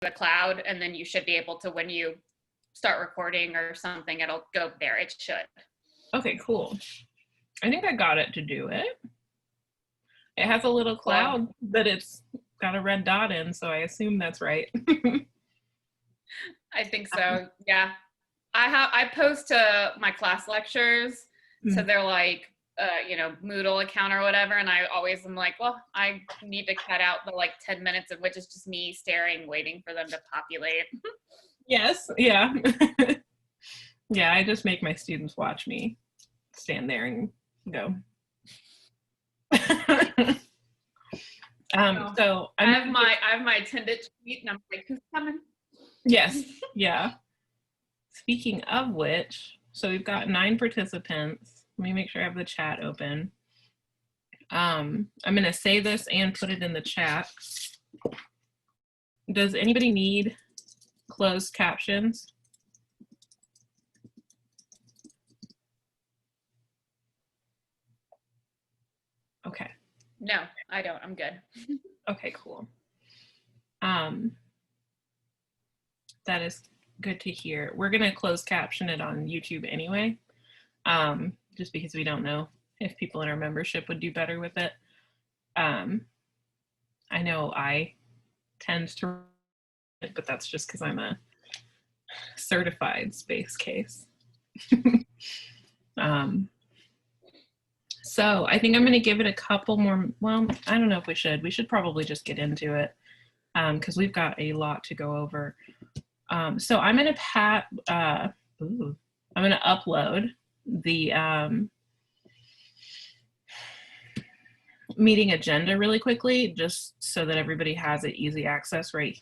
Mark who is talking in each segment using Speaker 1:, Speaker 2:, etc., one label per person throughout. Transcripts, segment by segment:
Speaker 1: the cloud, and then you should be able to, when you start recording or something, it'll go there. It should.
Speaker 2: Okay, cool. I think I got it to do it. It has a little cloud that it's got a red dot in, so I assume that's right.
Speaker 1: I think so. Yeah. I post to my class lectures, so they're like, you know, Moodle account or whatever, and I always am like, well, I need to cut out the like 10 minutes of which is just me staring, waiting for them to populate.
Speaker 2: Yes, yeah. Yeah, I just make my students watch me stand there and go. So
Speaker 1: I have my attendant tweet, and I'm like, who's coming?
Speaker 2: Yes, yeah. Speaking of which, so we've got 9 participants. Let me make sure I have the chat open. I'm going to say this and put it in the chat. Does anybody need closed captions? Okay.
Speaker 1: No, I don't. I'm good.
Speaker 2: Okay, cool. That is good to hear. We're going to close caption it on YouTube anyway, just because we don't know if people in our membership would do better with it. I know I tend to, but that's just because I'm a certified space case. So I think I'm going to give it a couple more. Well, I don't know if we should. We should probably just get into it because we've got a lot to go over. So I'm going to upload the meeting agenda really quickly, just so that everybody has it easy access right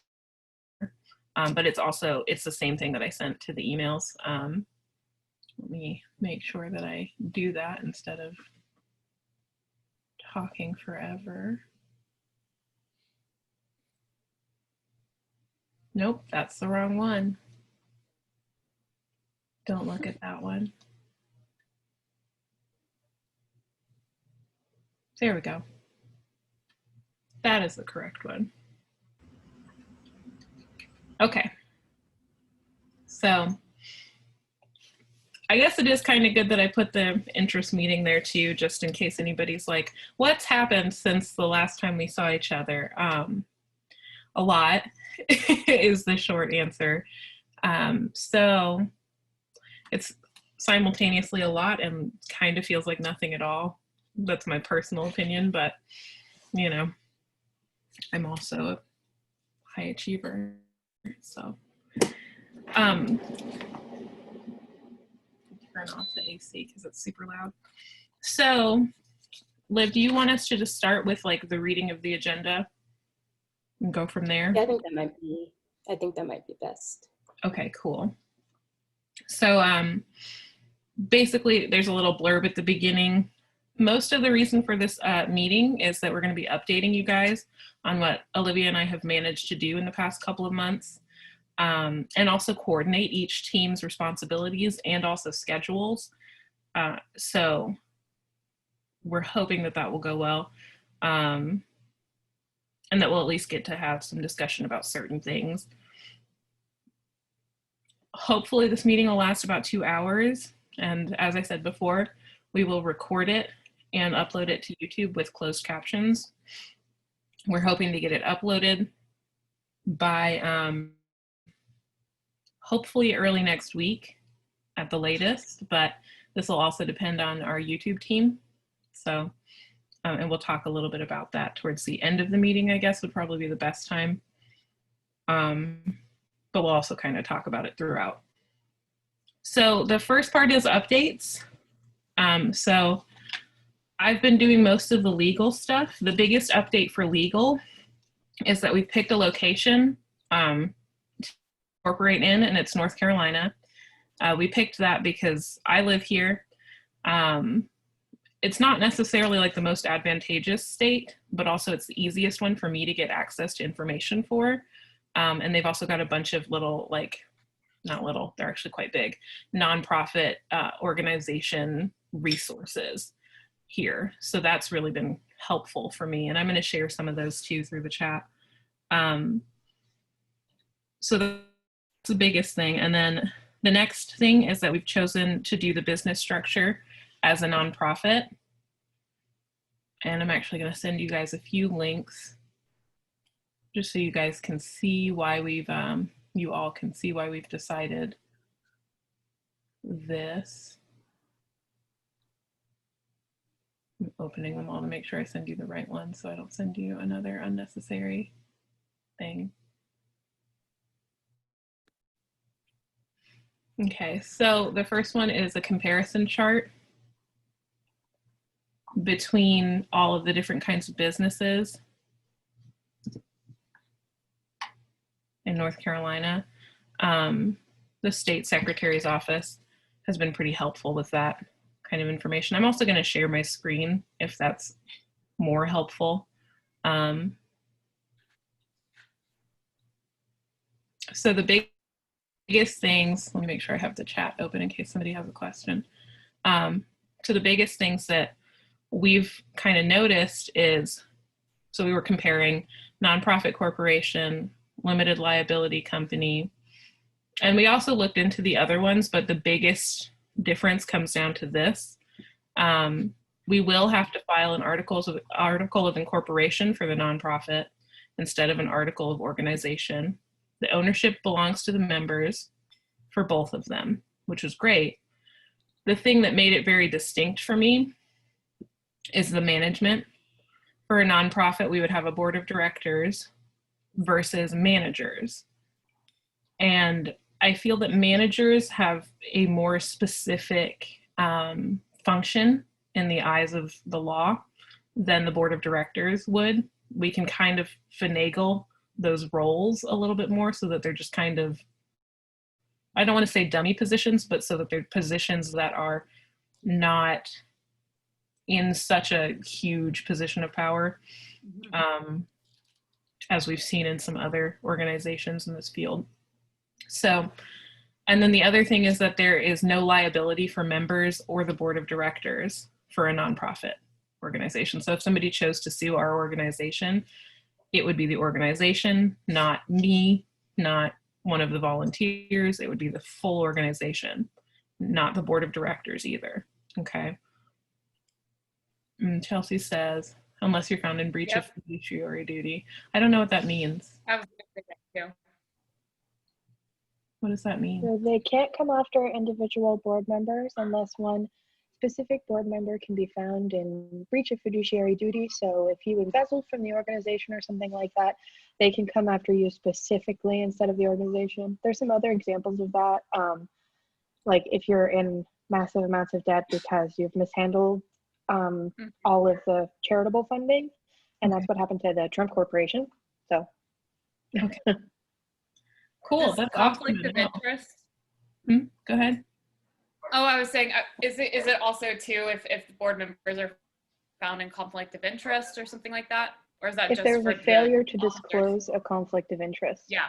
Speaker 2: here. But it's the same thing that I sent to the emails. Let me make sure that I do that instead of talking forever. Nope, that's the wrong one. Don't look at that one. There we go. That is the correct one. Okay. So I guess it is kind of good that I put the interest meeting there too, just in case anybody's like, what's happened since the last time we saw each other? A lot is the short answer. So it's simultaneously a lot and kind of feels like nothing at all. That's my personal opinion, but you know, I'm also a high achiever, so turn off the AC because it's super loud. So Liv, do you want us to just start with like the reading of the agenda and go from there?
Speaker 3: Yeah, I think that might be best.
Speaker 2: Okay, cool. So basically there's a little blurb at the beginning. Most of the reason for this meeting is that we're going to be updating you guys on what Olivia and I have managed to do in the past couple of months, and also coordinate each team's responsibilities and also schedules. So we're hoping that that will go well, and that we'll at least get to have some discussion about certain things. Hopefully this meeting will last about 2 hours. And as I said before, we will record it and upload it to YouTube with closed captions. We're hoping to get it uploaded by hopefully early next week at the latest, but this will also depend on our YouTube team. So, and we'll talk a little bit about that towards the end of the meeting, I guess would probably be the best time. But we'll also kind of talk about it throughout. So the first part is updates. So I've been doing most of the legal stuff. The biggest update for legal is that we've picked a location to incorporate in, and it's North Carolina. We picked that because I live here. It's not necessarily like the most advantageous state, but also it's the easiest one for me to get access to information for. And they've also got a bunch of little, like, not little, they're actually quite big, nonprofit organization resources here. So that's really been helpful for me. And I'm going to share some of those too through the chat. So that's the biggest thing. And then the next thing is that we've chosen to do the business structure as a nonprofit. And I'm actually going to send you guys a few links just so you guys can see why we've, you all can see why we've decided this. I'm opening them all to make sure I send you the right one so I don't send you another unnecessary thing. Okay, so the first one is a comparison chart between all of the different kinds of businesses in North Carolina. The state secretary's office has been pretty helpful with that kind of information. I'm also going to share my screen if that's more helpful. So the biggest things, let me make sure I have the chat open in case somebody has a question. So the biggest things that we've kind of noticed is, so we were comparing nonprofit corporation, limited liability company, and we also looked into the other ones, but the biggest difference comes down to this. We will have to file an article of incorporation for the nonprofit instead of an article of organization. The ownership belongs to the members for both of them, which is great. The thing that made it very distinct for me is the management. For a nonprofit, we would have a board of directors versus managers. And I feel that managers have a more specific function in the eyes of the law than the board of directors would. We can kind of finagle those roles a little bit more so that they're just kind of, I don't want to say dummy positions, but so that they're positions that are not in such a huge position of power, as we've seen in some other organizations in this field. So, and then the other thing is that there is no liability for members or the board of directors for a nonprofit organization. So if somebody chose to sue our organization, it would be the organization, not me, not one of the volunteers. It would be the full organization, not the board of directors either. Okay. And Chelsea says, unless you're found in breach of fiduciary duty. I don't know what that means.
Speaker 1: I was going to say that too.
Speaker 2: What does that mean?
Speaker 3: So they can't come after individual board members unless one specific board member can be found in breach of fiduciary duty. So if you embezzled from the organization or something like that, they can come after you specifically instead of the organization. There's some other examples of that. Like if you're in massive amounts of debt because you've mishandled all of the charitable funding, and that's what happened to the Trump Corporation. So,
Speaker 2: okay. Cool. That's
Speaker 1: conflict
Speaker 2: awesome
Speaker 1: of interest.
Speaker 2: Go ahead.
Speaker 1: Oh, I was saying, is it also too if the board members are found in conflict of interest or something like that, or is that
Speaker 3: if
Speaker 1: just
Speaker 3: there's
Speaker 1: for
Speaker 3: a failure to
Speaker 1: officers?
Speaker 3: disclose a conflict of interest,
Speaker 1: Yeah,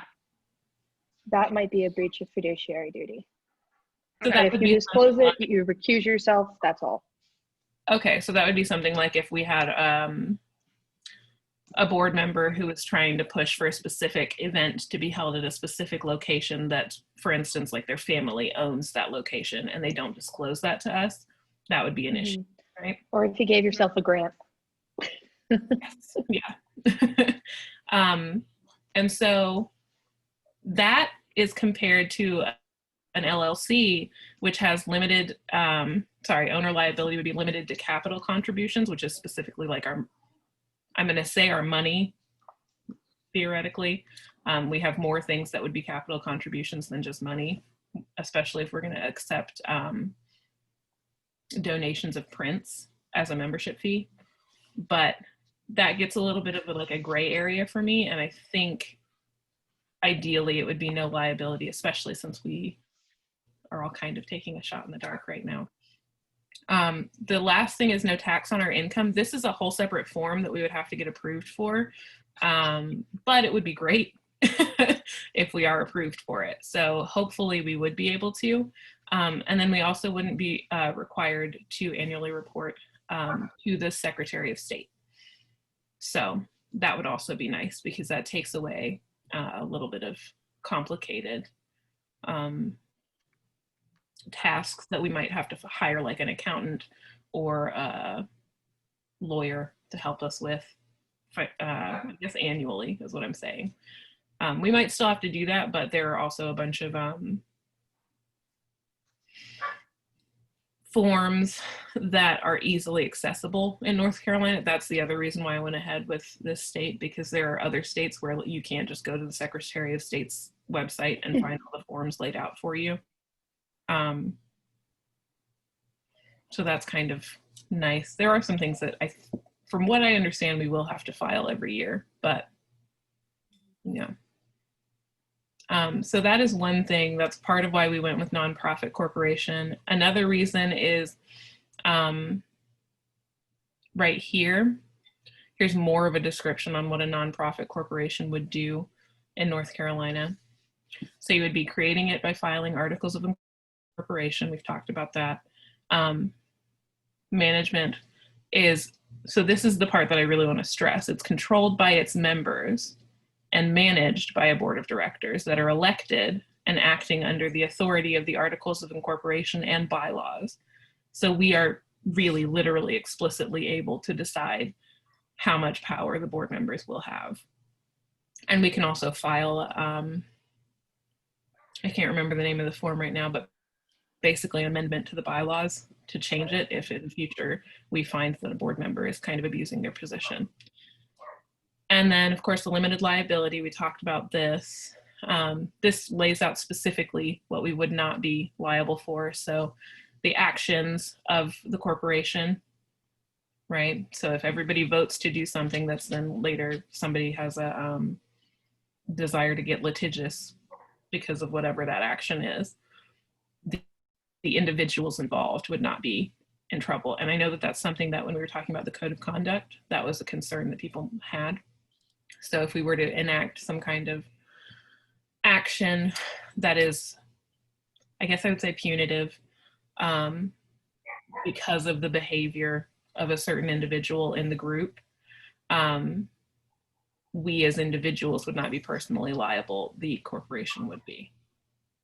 Speaker 3: that might be a breach of fiduciary duty.
Speaker 2: So
Speaker 3: But if you disclose it, you recuse yourself. That's all.
Speaker 2: Okay, so that would be something like if we had a board member who was trying to push for a specific event to be held at a specific location that, for instance, like their family owns that location and they don't disclose that to us, that would be an issue, right?
Speaker 3: Or if you gave yourself a grant.
Speaker 2: Yes. Yeah. And so that is compared to an LLC, which has limited, owner liability would be limited to capital contributions, which is specifically like I'm going to say our money, theoretically. We have more things that would be capital contributions than just money, especially if we're going to accept donations of prints as a membership fee. But that gets a little bit of a gray area for me. And I think ideally it would be no liability, especially since we are all kind of taking a shot in the dark right now. The last thing is no tax on our income. This is a whole separate form that we would have to get approved for, but it would be great if we are approved for it. So hopefully we would be able to. And then we also wouldn't be required to annually report to the Secretary of State. So that would also be nice because that takes away a little bit of complicated tasks that we might have to hire like an accountant or a lawyer to help us with, I guess annually is what I'm saying. We might still have to do that, but there are also a bunch of forms that are easily accessible in North Carolina. That's the other reason why I went ahead with this state, because there are other states where you can't just go to the Secretary of State's website and find all the forms laid out for you. So that's kind of nice. There are some things that from what I understand, we will have to file every year, but yeah. So that is one thing. That's part of why we went with nonprofit corporation. Another reason is right here. Here's more of a description on what a nonprofit corporation would do in North Carolina. So you would be creating it by filing articles of incorporation. We've talked about that. Management is, so this is the part that I really want to stress. It's controlled by its members and managed by a board of directors that are elected and acting under the authority of the articles of incorporation and bylaws. So we are really literally explicitly able to decide how much power the board members will have. And we can also file, I can't remember the name of the form right now, but basically an amendment to the bylaws to change it if in the future we find that a board member is kind of abusing their position. And then, of course, the limited liability, we talked about this. This lays out specifically what we would not be liable for. So the actions of the corporation, right? So if everybody votes to do something that's then later somebody has a desire to get litigious because of whatever that action is, the individuals involved would not be in trouble. And I know that that's something that when we were talking about the code of conduct, that was a concern that people had. So if we were to enact some kind of action that is, I guess I would say punitive, because of the behavior of a certain individual in the group, we as individuals would not be personally liable, the corporation would be.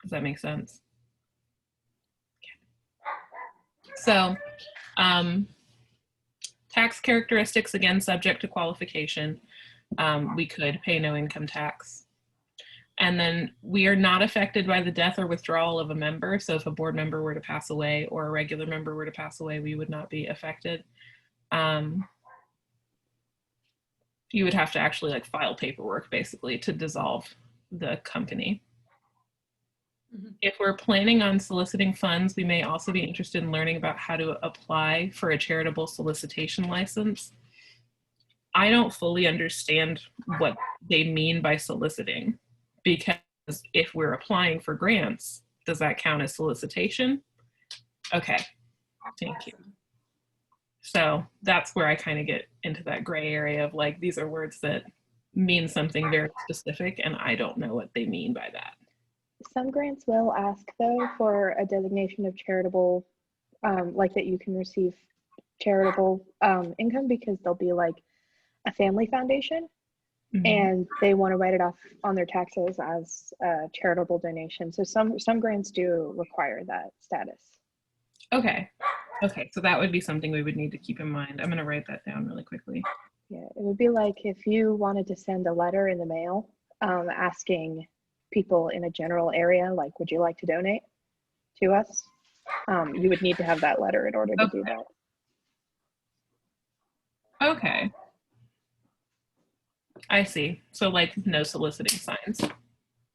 Speaker 2: Does that make sense? Okay. So, tax characteristics, again, subject to qualification. We could pay no income tax. And then we are not affected by the death or withdrawal of a member. So if a board member were to pass away or a regular member were to pass away, we would not be affected. You would have to actually like file paperwork basically to dissolve the company. Mm-hmm. If we're planning on soliciting funds, we may also be interested in learning about how to apply for a charitable solicitation license. I don't fully understand what they mean by soliciting, because if we're applying for grants, does that count as solicitation? Okay, thank you. So that's where I kind of get into that gray area of like, these are words that mean something very specific and I don't know what they mean by that.
Speaker 3: Some grants will ask though for a designation of charitable, like that you can receive charitable income, because they'll be like a family foundation, mm-hmm. and they want to write it off on their taxes as a charitable donation. So some grants do require that status.
Speaker 2: Okay. Okay, so that would be something we would need to keep in mind. I'm going to write that down really quickly.
Speaker 3: Yeah, it would be like if you wanted to send a letter in the mail asking people in a general area, like, would you like to donate to us? You would need to have that letter in order to do that.
Speaker 2: Okay. I see. So like no soliciting signs.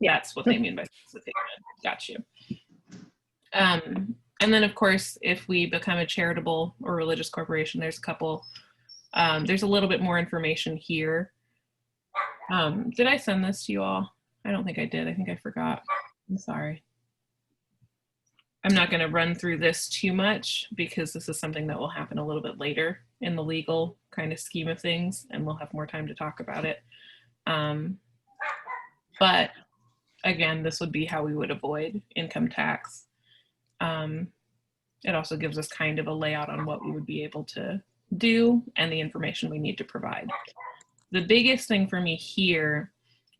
Speaker 2: Yeah. That's what they mean by solicitation. Got you. And then of course, if we become a charitable or religious corporation, there's a couple, there's a little bit more information here. Did I send this to you all? I don't think I did. I think I forgot. I'm sorry. I'm not going to run through this too much because this is something that will happen a little bit later in the legal kind of scheme of things, and we'll have more time to talk about it. But again, this would be how we would avoid income tax. It also gives us kind of a layout on what we would be able to do and the information we need to provide. The biggest thing for me here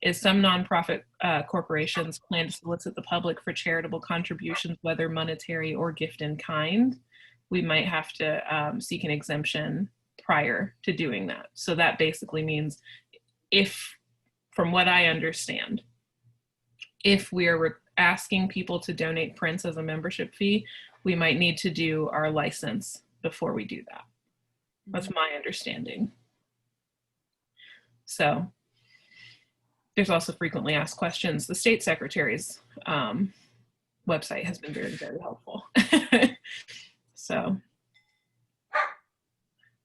Speaker 2: is some nonprofit corporations plan to solicit the public for charitable contributions, whether monetary or gift in kind. We might have to seek an exemption prior to doing that. So that basically means if, from what I understand, if we're asking people to donate prints as a membership fee, we might need to do our license before we do that. That's my understanding. So there's also frequently asked questions. The state secretary's website has been very, very helpful. So,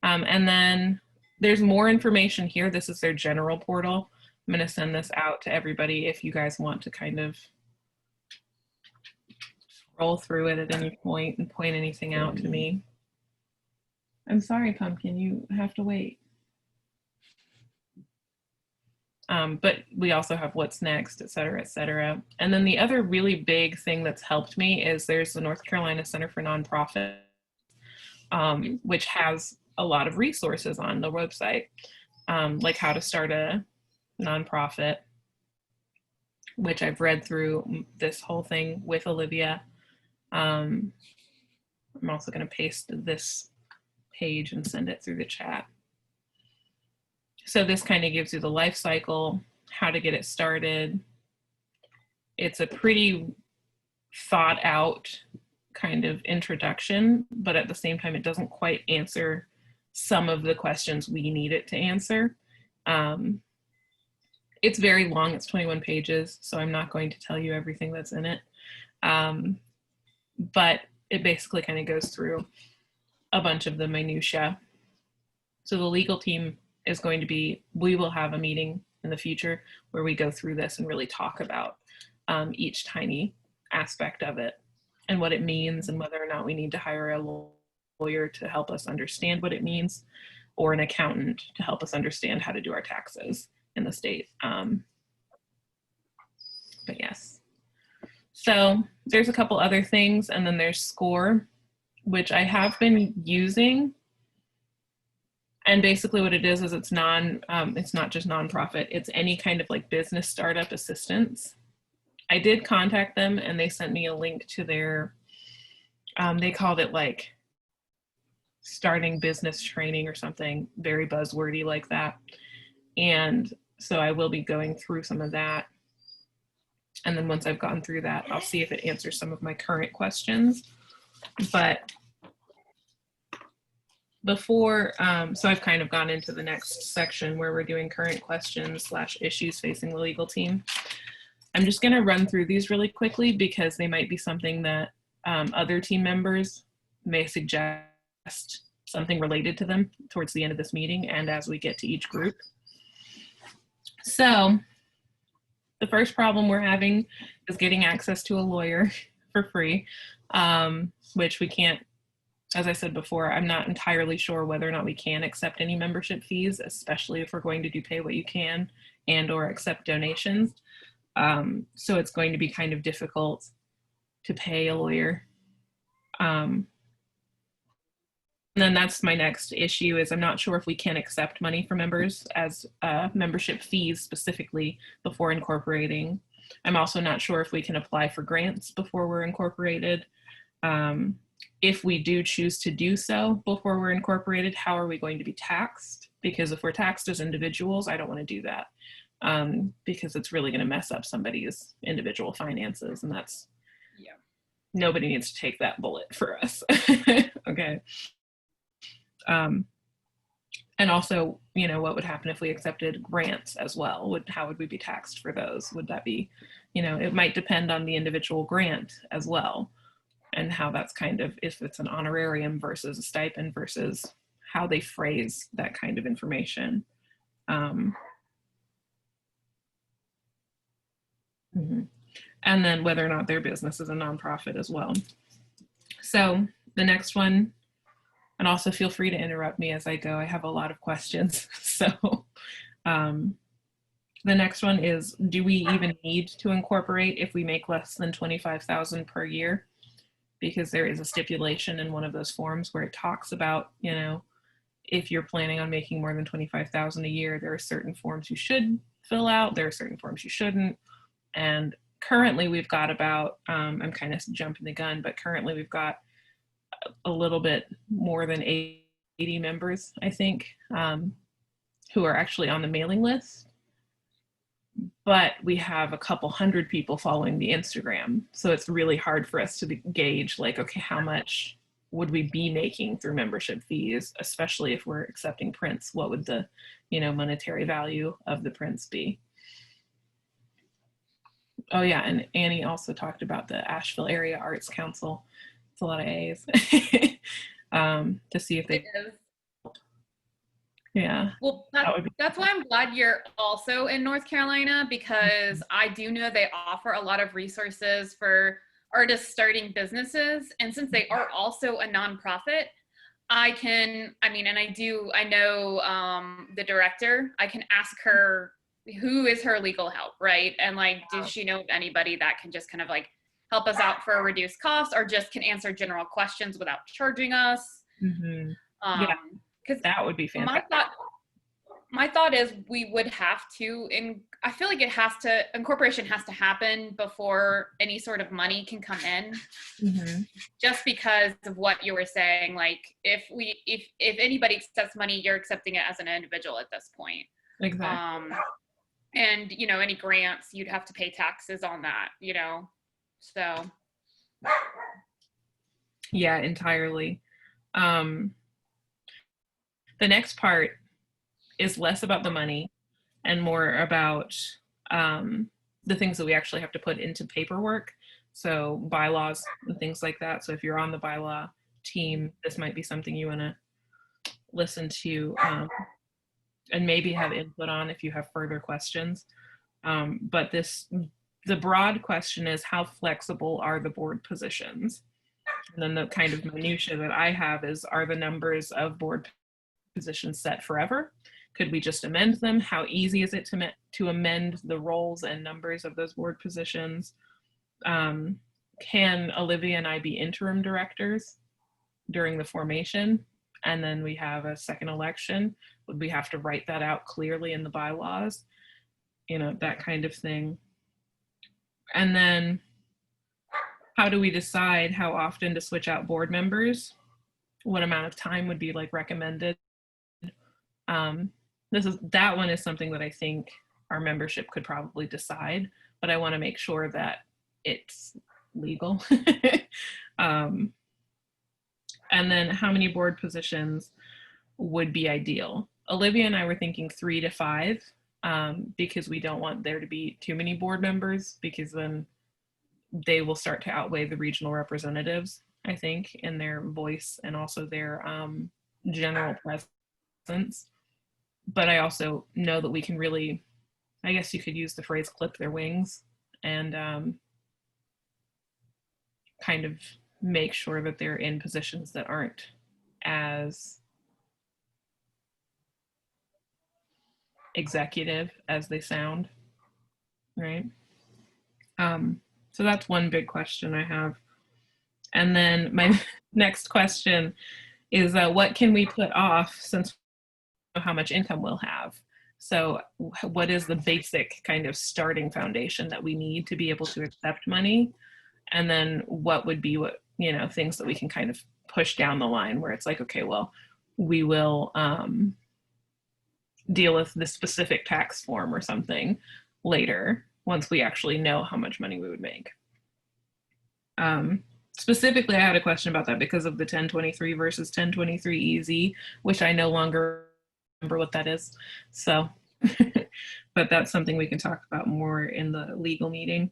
Speaker 2: and then there's more information here. This is their general portal. I'm going to send this out to everybody if you guys want to kind of scroll through it at any point and point anything out to me. I'm sorry, Pumpkin, you have to wait. But we also have what's next, et cetera, et cetera. And then the other really big thing that's helped me is there's the North Carolina Center for Nonprofit, which has a lot of resources on the website, like how to start a nonprofit, which I've read through this whole thing with Olivia. I'm also going to paste this page and send it through the chat. So this kind of gives you the life cycle, how to get it started. It's a pretty thought out kind of introduction, but at the same time, it doesn't quite answer some of the questions we need it to answer. It's very long, it's 21 pages, so I'm not going to tell you everything that's in it. But it basically kind of goes through a bunch of the minutia. So the legal team is going to be, we will have a meeting in the future where we go through this and really talk about each tiny aspect of it and what it means and whether or not we need to hire a lawyer to help us understand what it means or an accountant to help us understand how to do our taxes in the state. But yes. So there's a couple other things, and then there's SCORE, which I have been using. And basically what it is it's not just nonprofit, it's any kind of like business startup assistance. I did contact them and they sent me a link to their, they called it like starting business training or something very buzzwordy like that. And so I will be going through some of that. And then once I've gone through that, I'll see if it answers some of my current questions. But before, so I've kind of gone into the next section where we're doing current questions / issues facing the legal team. I'm just going to run through these really quickly because they might be something that other team members may suggest something related to them towards the end of this meeting and as we get to each group. So the first problem we're having is getting access to a lawyer for free, which we can't. As I said before, I'm not entirely sure whether or not we can accept any membership fees, especially if we're going to do pay what you can and or accept donations. So it's going to be kind of difficult to pay a lawyer. And then that's my next issue is I'm not sure if we can accept money for members as membership fees specifically before incorporating. I'm also not sure if we can apply for grants before we're incorporated. If we do choose to do so before we're incorporated, how are we going to be taxed? Because if we're taxed as individuals, I don't want to do that because it's really going to mess up somebody's individual finances, and that's, yeah, nobody needs to take that bullet for us. Okay. And also, you know, what would happen if we accepted grants as well? How would we be taxed for those? Would that be, you know, it might depend on the individual grant as well. And how that's kind of, if it's an honorarium versus a stipend versus how they phrase that kind of information. And then whether or not their business is a nonprofit as well. So the next one, and also feel free to interrupt me as I go. I have a lot of questions. So the next one is, do we even need to incorporate if we make less than $25,000 per year? Because there is a stipulation in one of those forms where it talks about, you know, if you're planning on making more than $25,000 a year, there are certain forms you should fill out. There are certain forms you shouldn't. And currently we've got about, I'm kind of jumping the gun, but currently we've got a little bit more than 80 members, I think, who are actually on the mailing list. But we have a couple hundred people following the Instagram. So it's really hard for us to gauge, like, okay, how much would we be making through membership fees, especially if we're accepting prints? What would the, monetary value of the prints be? Oh yeah, and Annie also talked about the Asheville Area Arts Council. It's a lot of A's. To see if they. Yeah.
Speaker 1: Well, that's why I'm glad you're also in North Carolina, because I do know they offer a lot of resources for artists starting businesses. And since they are also a nonprofit, I know the director, I can ask her who is her legal help, right? And like, does she know of anybody that can just kind of like help us out for a reduced cost, or just can answer general questions without charging us?
Speaker 2: Mm-hmm. Yeah, because that would be fantastic.
Speaker 1: My thought is we would have to, I feel like incorporation has to happen before any sort of money can come in. Mm-hmm. Just because of what you were saying, like if anybody accepts money, you're accepting it as an individual at this point.
Speaker 2: Exactly.
Speaker 1: And any grants, you'd have to pay taxes on that, so.
Speaker 2: Yeah, entirely. The next part is less about the money and more about the things that we actually have to put into paperwork. So bylaws and things like that. So if you're on the bylaw team, this might be something you want to listen to and maybe have input on if you have further questions. But the broad question is, how flexible are the board positions? And then the kind of minutia that I have is, are the numbers of board positions set forever? Could we just amend them? How easy is it to amend the roles and numbers of those board positions? Can Olivia and I be interim directors during the formation? And then we have a second election. Would we have to write that out clearly in the bylaws? That kind of thing. And then how do we decide how often to switch out board members? What amount of time would be like recommended? That one is something that I think our membership could probably decide, but I want to make sure that it's legal. And then how many board positions would be ideal? Olivia and I were thinking 3 to 5, because we don't want there to be too many board members, because then they will start to outweigh the regional representatives, I think, in their voice and also their general presence. But I also know that we can really, I guess you could use the phrase, clip their wings, and kind of make sure that they're in positions that aren't as executive as they sound, right? So that's one big question I have. And then my next question is, what can we put off since we know how much income we'll have? So what is the basic kind of starting foundation that we need to be able to accept money? And then what would be things that we can kind of push down the line where it's like, okay, well, we will deal with this specific tax form or something later once we actually know how much money we would make. Specifically, I had a question about that because of the 1023 versus 1023 EZ, which I no longer remember what that is. So, but that's something we can talk about more in the legal meeting.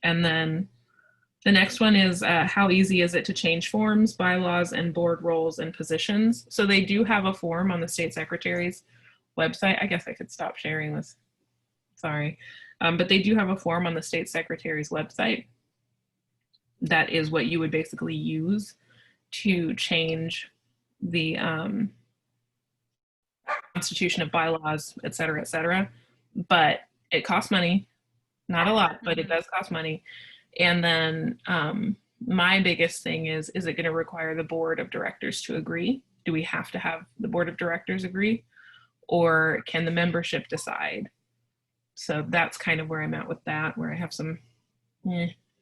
Speaker 2: And then the next one is, how easy is it to change forms, bylaws, and board roles and positions? So they do have a form on the state secretary's website. I guess I could stop sharing this. Sorry. But they do have a form on the state secretary's website. That is what you would basically use to change the constitution of bylaws, et cetera, but it costs money. Not a lot, but it does cost money. And then my biggest thing is it going to require the board of directors to agree? Do we have to have the board of directors agree? Or can the membership decide? So that's kind of where I'm at with that, where I have some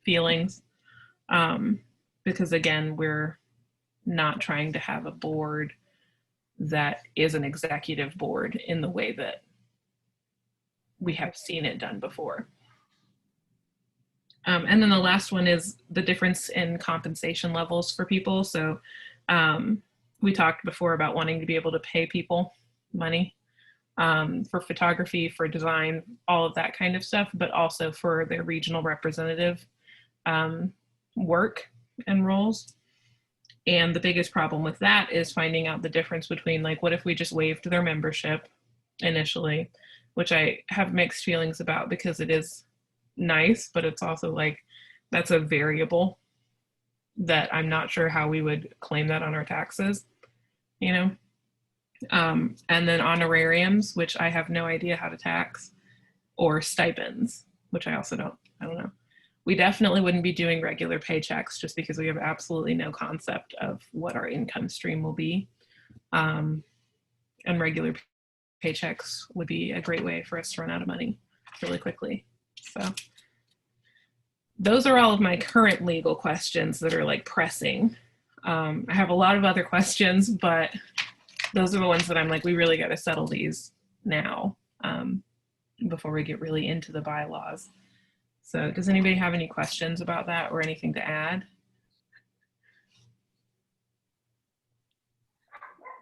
Speaker 2: feelings. Because again, we're not trying to have a board that is an executive board in the way that we have seen it done before. And then the last one is the difference in compensation levels for people. So we talked before about wanting to be able to pay people money for photography, for design, all of that kind of stuff, but also for their regional representative work and roles. And the biggest problem with that is finding out the difference between, like, what if we just waived their membership initially, which I have mixed feelings about because it is nice, but it's also like, that's a variable that I'm not sure how we would claim that on our taxes, you know? And then honorariums, which I have no idea how to tax, or stipends, which I also I don't know. We definitely wouldn't be doing regular paychecks just because we have absolutely no concept of what our income stream will be. And regular paychecks would be a great way for us to run out of money really quickly. So those are all of my current legal questions that are like pressing. I have a lot of other questions, but those are the ones that I'm like, we really got to settle these now before we get really into the bylaws. So does anybody have any questions about that or anything to add?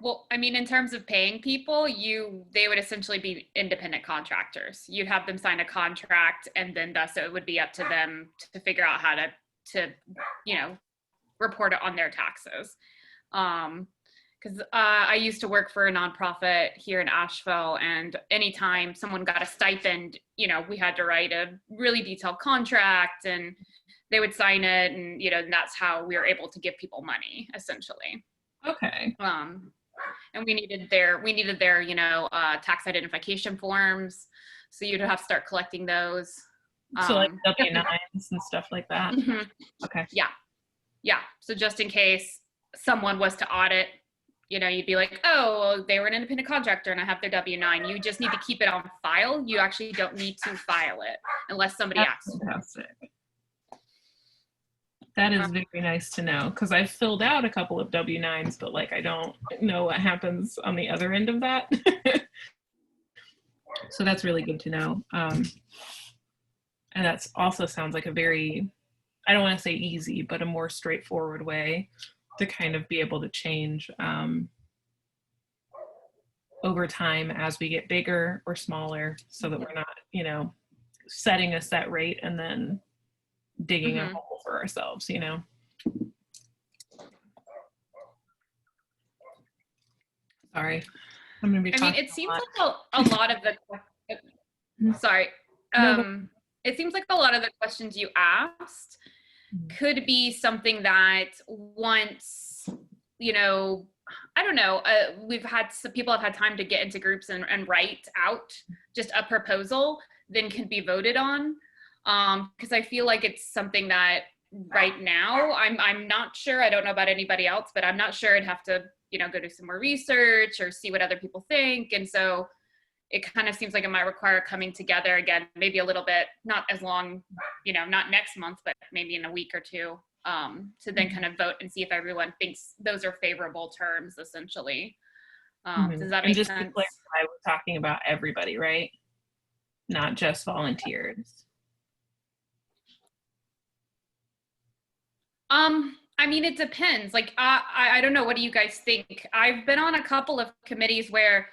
Speaker 1: Well, I mean, in terms of paying people, they would essentially be independent contractors. You'd have them sign a contract, and then thus it would be up to them to figure out how to you know, report it on their taxes. Because I used to work for a nonprofit here in Asheville, and anytime someone got a stipend, you know, we had to write a really detailed contract, and they would sign it, and you know, and that's how we were able to give people money, essentially.
Speaker 2: Okay.
Speaker 1: And we needed their you know, tax identification forms, so you'd have to start collecting those.
Speaker 2: So like W-9s and stuff like that.
Speaker 1: Mm-hmm.
Speaker 2: Okay.
Speaker 1: Yeah. So just in case someone was to audit, you know, you'd be like, oh, well, they were an independent contractor and I have their W-9. You just need to keep it on file. You actually don't need to file it unless somebody asks.
Speaker 2: Fantastic. That is very nice to know, because I've filled out a couple of W-9s, but like I don't know what happens on the other end of that. So that's really good to know. And that's also sounds like a very, I don't want to say easy, but a more straightforward way to kind of be able to change over time as we get bigger or smaller, so that we're not, you know, setting a set rate and then digging a hole for ourselves, you know. Sorry, I'm gonna be.
Speaker 1: I mean, it seems like a lot of the. Sorry. It seems like a lot of the questions you asked could be something that once, you know, I don't know, people have had time to get into groups and write out just a proposal, then can be voted on. Because I feel like it's something that right now, I'm not sure, I don't know about anybody else, but I'm not sure. I'd have to, you know, go do some more research or see what other people think. And so it kind of seems like it might require coming together again, maybe a little bit, not as long, you know, not next month, but maybe in a week or two, to then kind of vote and see if everyone thinks those are favorable terms, essentially. Does that make sense?
Speaker 2: And just to clarify, we're talking about everybody, right? Not just volunteers.
Speaker 1: I mean, it depends. Like, I don't know. What do you guys think? I've been on a couple of committees where,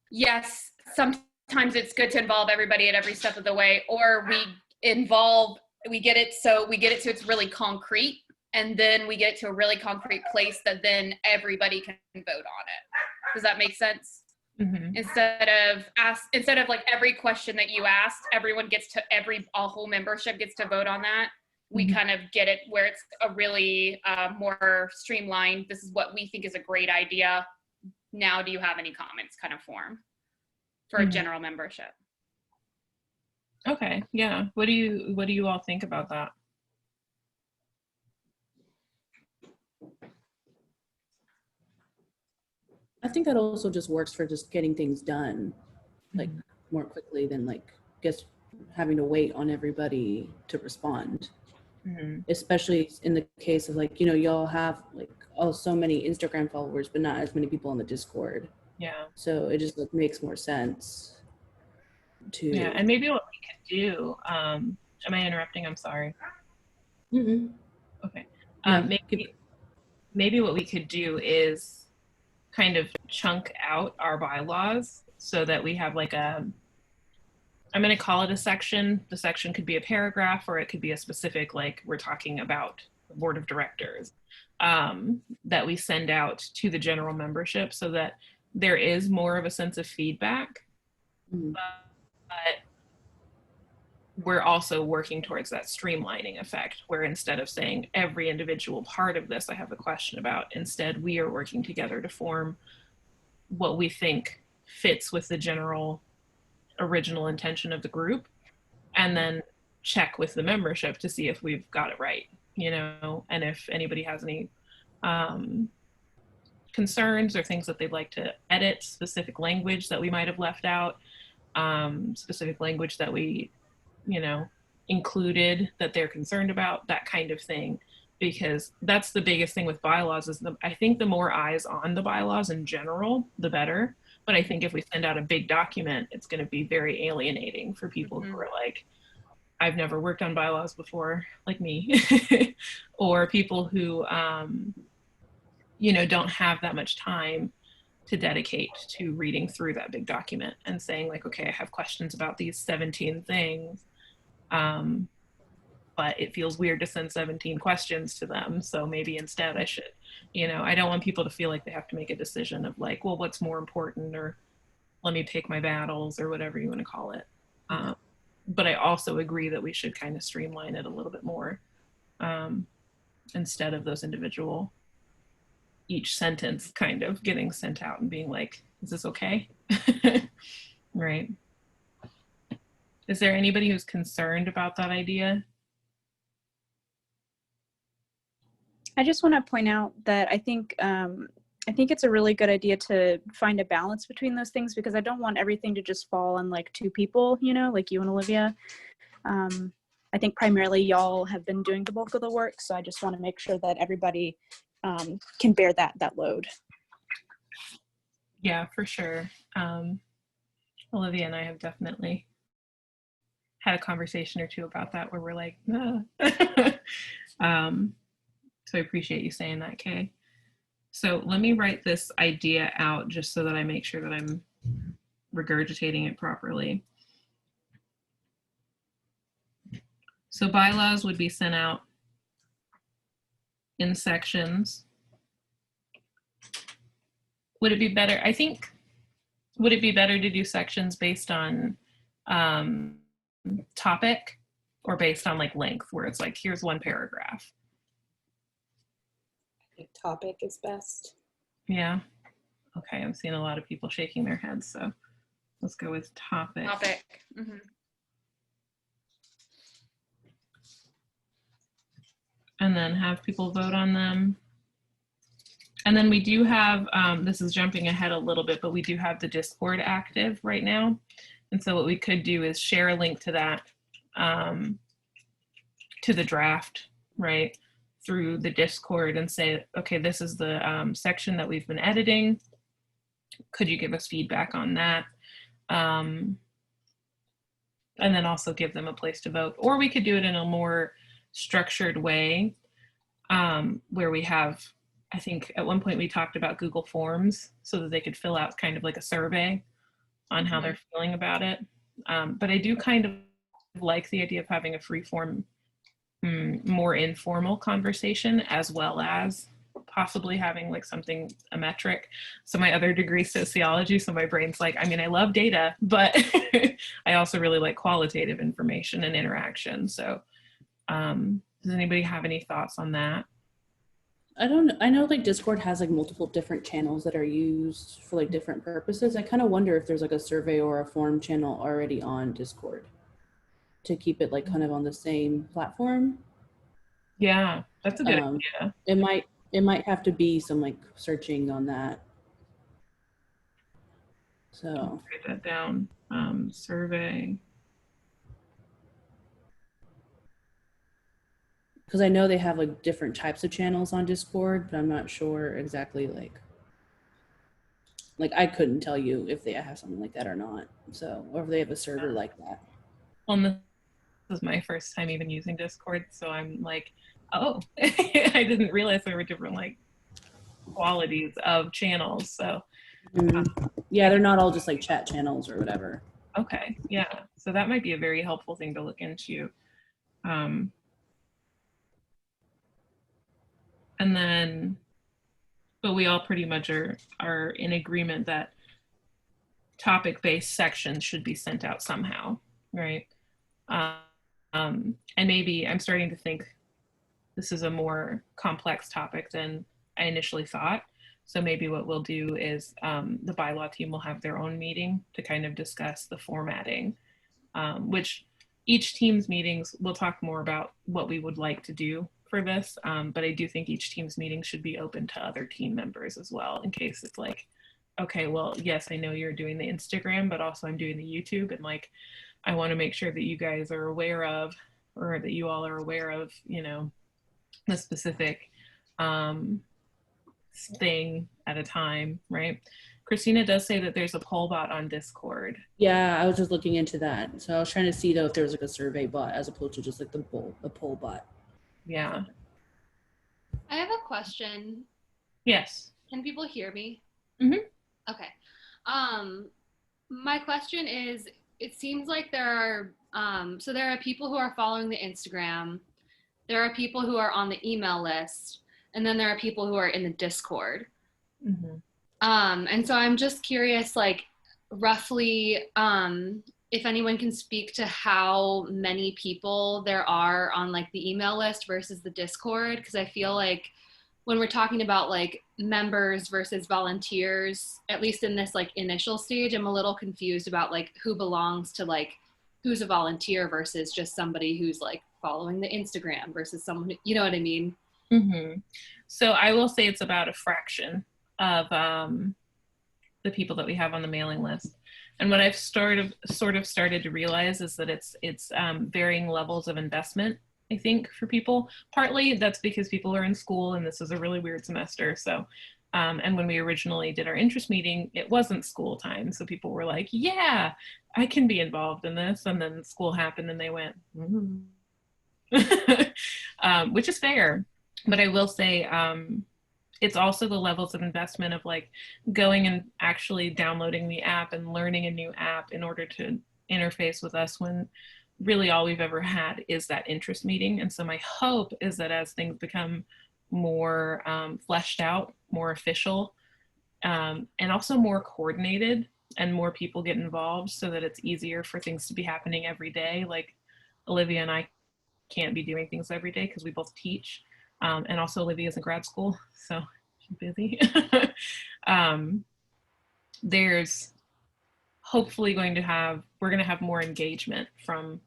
Speaker 1: yes, sometimes it's good to involve everybody at every step of the way, or we get it so it's really concrete, and then we get it to a really concrete place that then everybody can vote on it. Does that make sense? Mm-hmm. Instead of like every question that you asked, everyone gets to a whole membership gets to vote on that. We kind of get it where it's a really more streamlined, this is what we think is a great idea. Now, do you have any comments kind of form for a general membership?
Speaker 2: Okay, yeah. What do you all think about that?
Speaker 4: I think that also just works for just getting things done, like more quickly than like guess, having to wait on everybody to respond. Especially in the case of like, you know, y'all have like, oh, so many Instagram followers, but not as many people on the Discord.
Speaker 2: Yeah.
Speaker 4: So it just like, makes more sense to.
Speaker 2: Yeah, and maybe what we could do, am I interrupting? I'm sorry. Okay. Maybe what we could do is kind of chunk out our bylaws so that we have like I'm going to call it a section. The section could be a paragraph, or it could be a specific, like we're talking about the board of directors, that we send out to the general membership so that there is more of a sense of feedback. But we're also working towards that streamlining effect, where instead of saying every individual part of this I have a question about, instead we are working together to form what we think fits with the general original intention of the group, and then check with the membership to see if we've got it right, you know, and if anybody has any concerns or things that they'd like to edit, specific language that we might have left out, specific language that we, you know, included that they're concerned about, that kind of thing. Because that's the biggest thing with bylaws is I think the more eyes on the bylaws in general, the better. But I think if we send out a big document, it's going to be very alienating for people who are like, I've never worked on bylaws before, like me, or people who, you know, don't have that much time to dedicate to reading through that big document and saying like, okay, I have questions about these 17 things. But it feels weird to send 17 questions to them. So maybe instead I should, you know, I don't want people to feel like they have to make a decision of like, well, what's more important, or let me pick my battles, or whatever you want to call it. But I also agree that we should kind of streamline it a little bit more, instead of those individual, each sentence kind of getting sent out and being like, is this okay? Right. Is there anybody who's concerned about that idea?
Speaker 5: I just want to point out that I think it's a really good idea to find a balance between those things, because I don't want everything to just fall on like two people, you know, like you and Olivia. I think primarily y'all have been doing the bulk of the work, so I just want to make sure that everybody can bear that load.
Speaker 2: Yeah, for sure. Olivia and I have definitely had a conversation or two about that where we're like, so I appreciate you saying that, Kay. So let me write this idea out just so that I make sure that I'm regurgitating it properly. So bylaws would be sent out in sections. Would it be better, I think, would it be better to do sections based on topic, or based on like length, where it's like, here's one paragraph?
Speaker 6: I think topic is best.
Speaker 2: Yeah. Okay, I'm seeing a lot of people shaking their heads, so let's go with topic.
Speaker 1: Topic.
Speaker 2: And then have people vote on them. And then we do have, this is jumping ahead a little bit, but we do have the Discord active right now. And so what we could do is share a link to that, to the draft, right, through the Discord, and say, okay, this is the section that we've been editing. Could you give us feedback on that? And then also give them a place to vote. Or we could do it in a more structured way, where we have, I think at one point we talked about Google Forms so that they could fill out kind of like a survey on how they're feeling about it. But I do kind of like the idea of having a free form, more informal conversation, as well as possibly having like something, a metric. So my other degree, sociology, so my brain's like, I mean, I love data, but I also really like qualitative information and interaction. So does anybody have any thoughts on that?
Speaker 4: I know like Discord has like multiple different channels that are used for like different purposes. I kind of wonder if there's like a survey or a form channel already on Discord to keep it like kind of on the same platform.
Speaker 2: Yeah, that's a good idea.
Speaker 4: It might have to be some like searching on that. So
Speaker 2: write that down. Survey
Speaker 4: because I know they have like different types of channels on Discord, but I'm not sure exactly like I couldn't tell you if they have something like that or not. So, or if they have a server like that.
Speaker 2: Well, this is my first time even using Discord, so I'm like, oh, I didn't realize there were different like qualities of channels. So
Speaker 4: yeah, they're not all just like chat channels or whatever.
Speaker 2: Okay, yeah, so that might be a very helpful thing to look into. And then, but we all pretty much are in agreement that topic-based sections should be sent out somehow, right? And maybe I'm starting to think this is a more complex topic than I initially thought. So maybe what we'll do is the bylaw team will have their own meeting to kind of discuss the formatting, which each team's meetings, we'll talk more about what we would like to do for this. But I do think each team's meeting should be open to other team members as well, in case it's like, okay, well, yes, I know you're doing the Instagram, but also I'm doing the YouTube. And like, I want to make sure that you guys are aware of, or that you all are aware of, you know, the specific thing at a time, right? Christina does say that there's a poll bot on Discord.
Speaker 4: Yeah, I was just looking into that. So I was trying to see though if there was like a survey bot as opposed to just like the poll bot.
Speaker 2: Yeah.
Speaker 7: I have a question.
Speaker 2: Yes.
Speaker 7: Can people hear me?
Speaker 2: Mm-hmm.
Speaker 7: Okay. My question is, it seems like there are, so there are people who are following the Instagram, there are people who are on the email list, and then there are people who are in the Discord.
Speaker 2: Mm-hmm.
Speaker 7: And so I'm just curious, like, roughly, if anyone can speak to how many people there are on like the email list versus the Discord, because I feel like when we're talking about like members versus volunteers, at least in this like initial stage, I'm a little confused about like who belongs to like who's a volunteer versus just somebody who's like following the Instagram versus someone who, you know what I mean?
Speaker 2: Mm-hmm. So I will say it's about a fraction of the people that we have on the mailing list. And what I've sort of started to realize is that it's varying levels of investment, I think, for people. Partly that's because people are in school and this is a really weird semester. So, and when we originally did our interest meeting, it wasn't school time. So people were like, yeah, I can be involved in this. And then school happened and they went, which is fair. But I will say, it's also the levels of investment of like going and actually downloading the app and learning a new app in order to interface with us, when really all we've ever had is that interest meeting. And so my hope is that as things become more fleshed out, more official, and also more coordinated and more people get involved so that it's easier for things to be happening every day. Like Olivia and I can't be doing things every day because we both teach. And also Olivia's in grad school, so she's busy. There's hopefully we're going to have more engagement from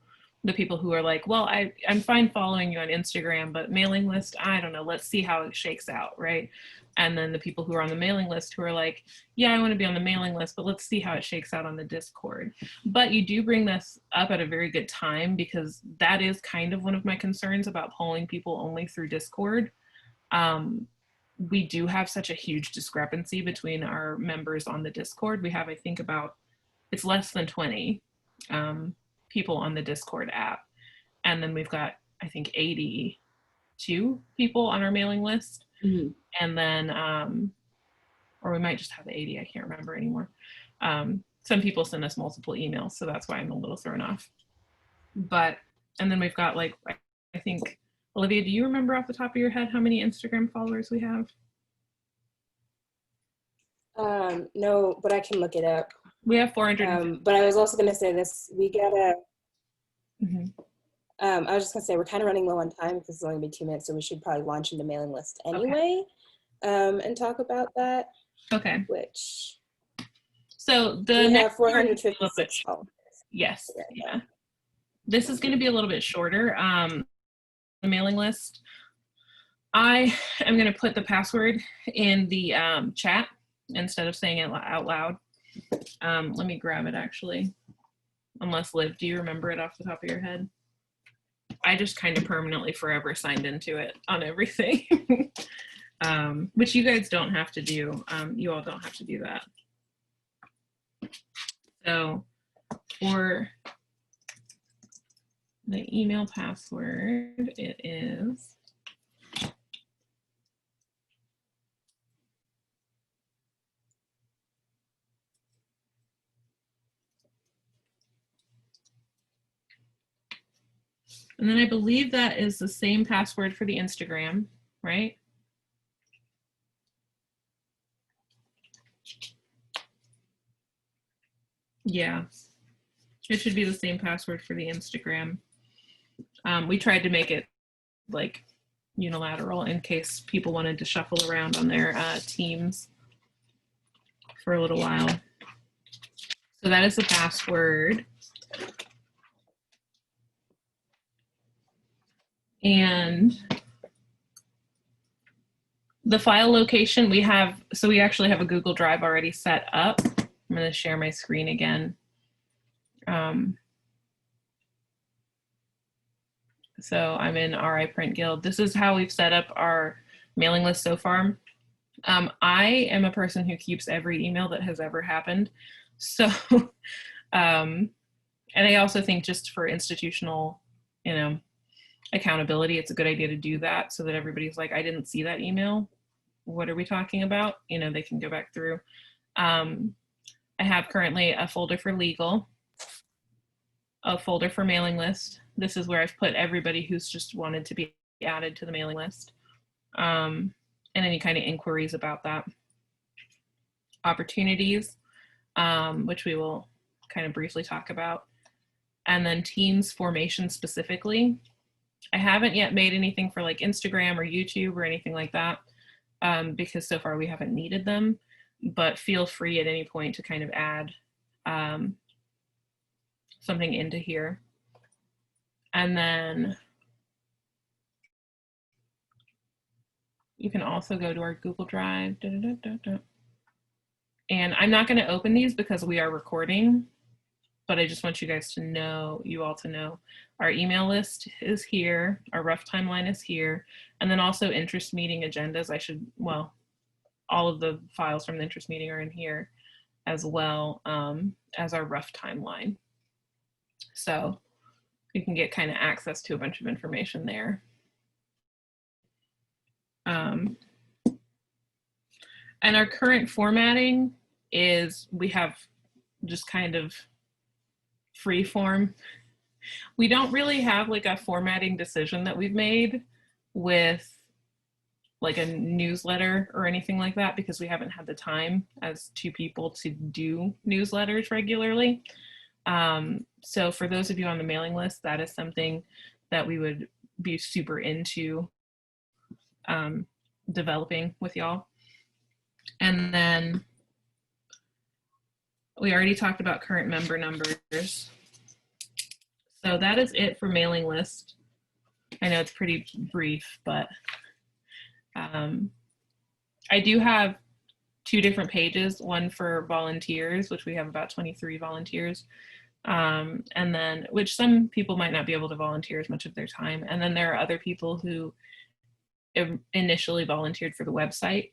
Speaker 2: the people who are like, well, I'm fine following you on Instagram, but mailing list, I don't know, let's see how it shakes out, right? And then the people who are on the mailing list who are like, yeah, I want to be on the mailing list, but let's see how it shakes out on the Discord. But you do bring this up at a very good time, because that is kind of one of my concerns about polling people only through Discord. We do have such a huge discrepancy between our members on the Discord. We have, I think, it's less than 20 people on the Discord app. And then we've got, I think, 82 people on our mailing list. Mm-hmm. And then, or we might just have 80, I can't remember anymore. Some people send us multiple emails, so that's why I'm a little thrown off. But, and then we've got like, I think, Olivia, do you remember off the top of your head how many Instagram followers we have?
Speaker 6: No, but I can look it up.
Speaker 2: We have 400.
Speaker 6: But I was also going to say this, we gotta,
Speaker 2: mm-hmm.
Speaker 6: I was just going to say, we're kind of running low on time because it's only been 2 minutes, so we should probably launch into mailing list anyway, and talk about that.
Speaker 2: Okay.
Speaker 6: Which,
Speaker 2: so
Speaker 6: we have 456 followers.
Speaker 2: Yes, yeah. This is going to be a little bit shorter. The mailing list. I am going to put the password in the chat instead of saying it out loud. Let me grab it actually. Unless Liv, do you remember it off the top of your head? I just kind of permanently forever signed into it on everything, which you guys don't have to do. You all don't have to do that. So for the email password, it is and then I believe that is the same password for the Instagram, right? Yeah, it should be the same password for the Instagram. We tried to make it like unilateral in case people wanted to shuffle around on their teams for a little while. So that is the password. And the file location we have, so we actually have a Google Drive already set up. I'm going to share my screen again. So I'm in RI Print Guild. This is how we've set up our mailing list so far. I am a person who keeps every email that has ever happened. So, and I also think just for institutional, accountability, it's a good idea to do that so that everybody's like, I didn't see that email. What are we talking about? They can go back through. I have currently a folder for legal, a folder for mailing list. This is where I've put everybody who's just wanted to be added to the mailing list, and any kind of inquiries about that. Opportunities, which we will kind of briefly talk about. And then teams formation specifically. I haven't yet made anything for like Instagram or YouTube or anything like that, because so far we haven't needed them, but feel free at any point to kind of add something into here. And then you can also go to our Google Drive. And I'm not going to open these because we are recording, but I just want you guys to know, you all to know, our email list is here, our rough timeline is here, and then also interest meeting agendas. All of the files from the interest meeting are in here as well, as our rough timeline. So you can get kind of access to a bunch of information there. And our current formatting is, we have just kind of free form. We don't really have like a formatting decision that we've made with like a newsletter or anything like that, because we haven't had the time as two people to do newsletters regularly. So for those of you on the mailing list, that is something that we would be super into developing with y'all. And then we already talked about current member numbers. So that is it for mailing list. I know it's pretty brief, but I do have two different pages, one for volunteers, which we have about 23 volunteers, and then, which some people might not be able to volunteer as much of their time. And then there are other people who initially volunteered for the website,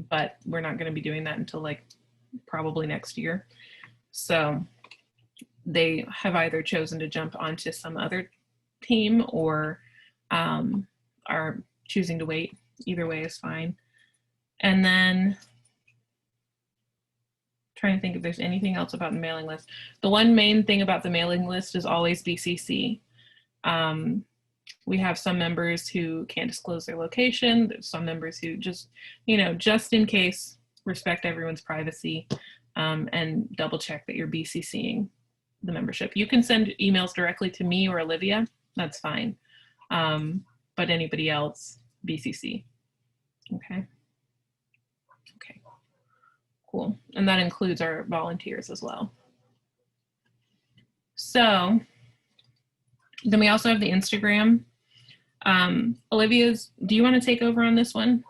Speaker 2: but we're not going to be doing that until like probably next year. So they have either chosen to jump onto some other team or are choosing to wait. Either way is fine. And then trying to think if there's anything else about the mailing list. The one main thing about the mailing list is always BCC. We have some members who can't disclose their location. There's some members who just, just in case, respect everyone's privacy, and double check that you're BCCing the membership. You can send emails directly to me or Olivia, that's fine. But anybody else, BCC. Okay. Okay, cool. And that includes our volunteers as well. So then we also have the Instagram. Olivia's, do you want to take over on this one?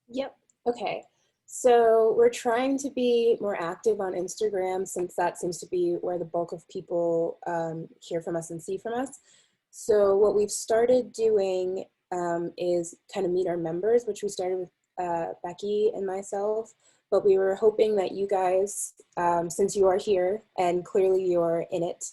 Speaker 6: Yep. Okay. So we're trying to be more active on Instagram, since that seems to be where the bulk of people hear from us and see from us. So what we've started doing is kind of meet our members, which we started with Becci and myself. But we were hoping that you guys, since you are here and clearly you're in it,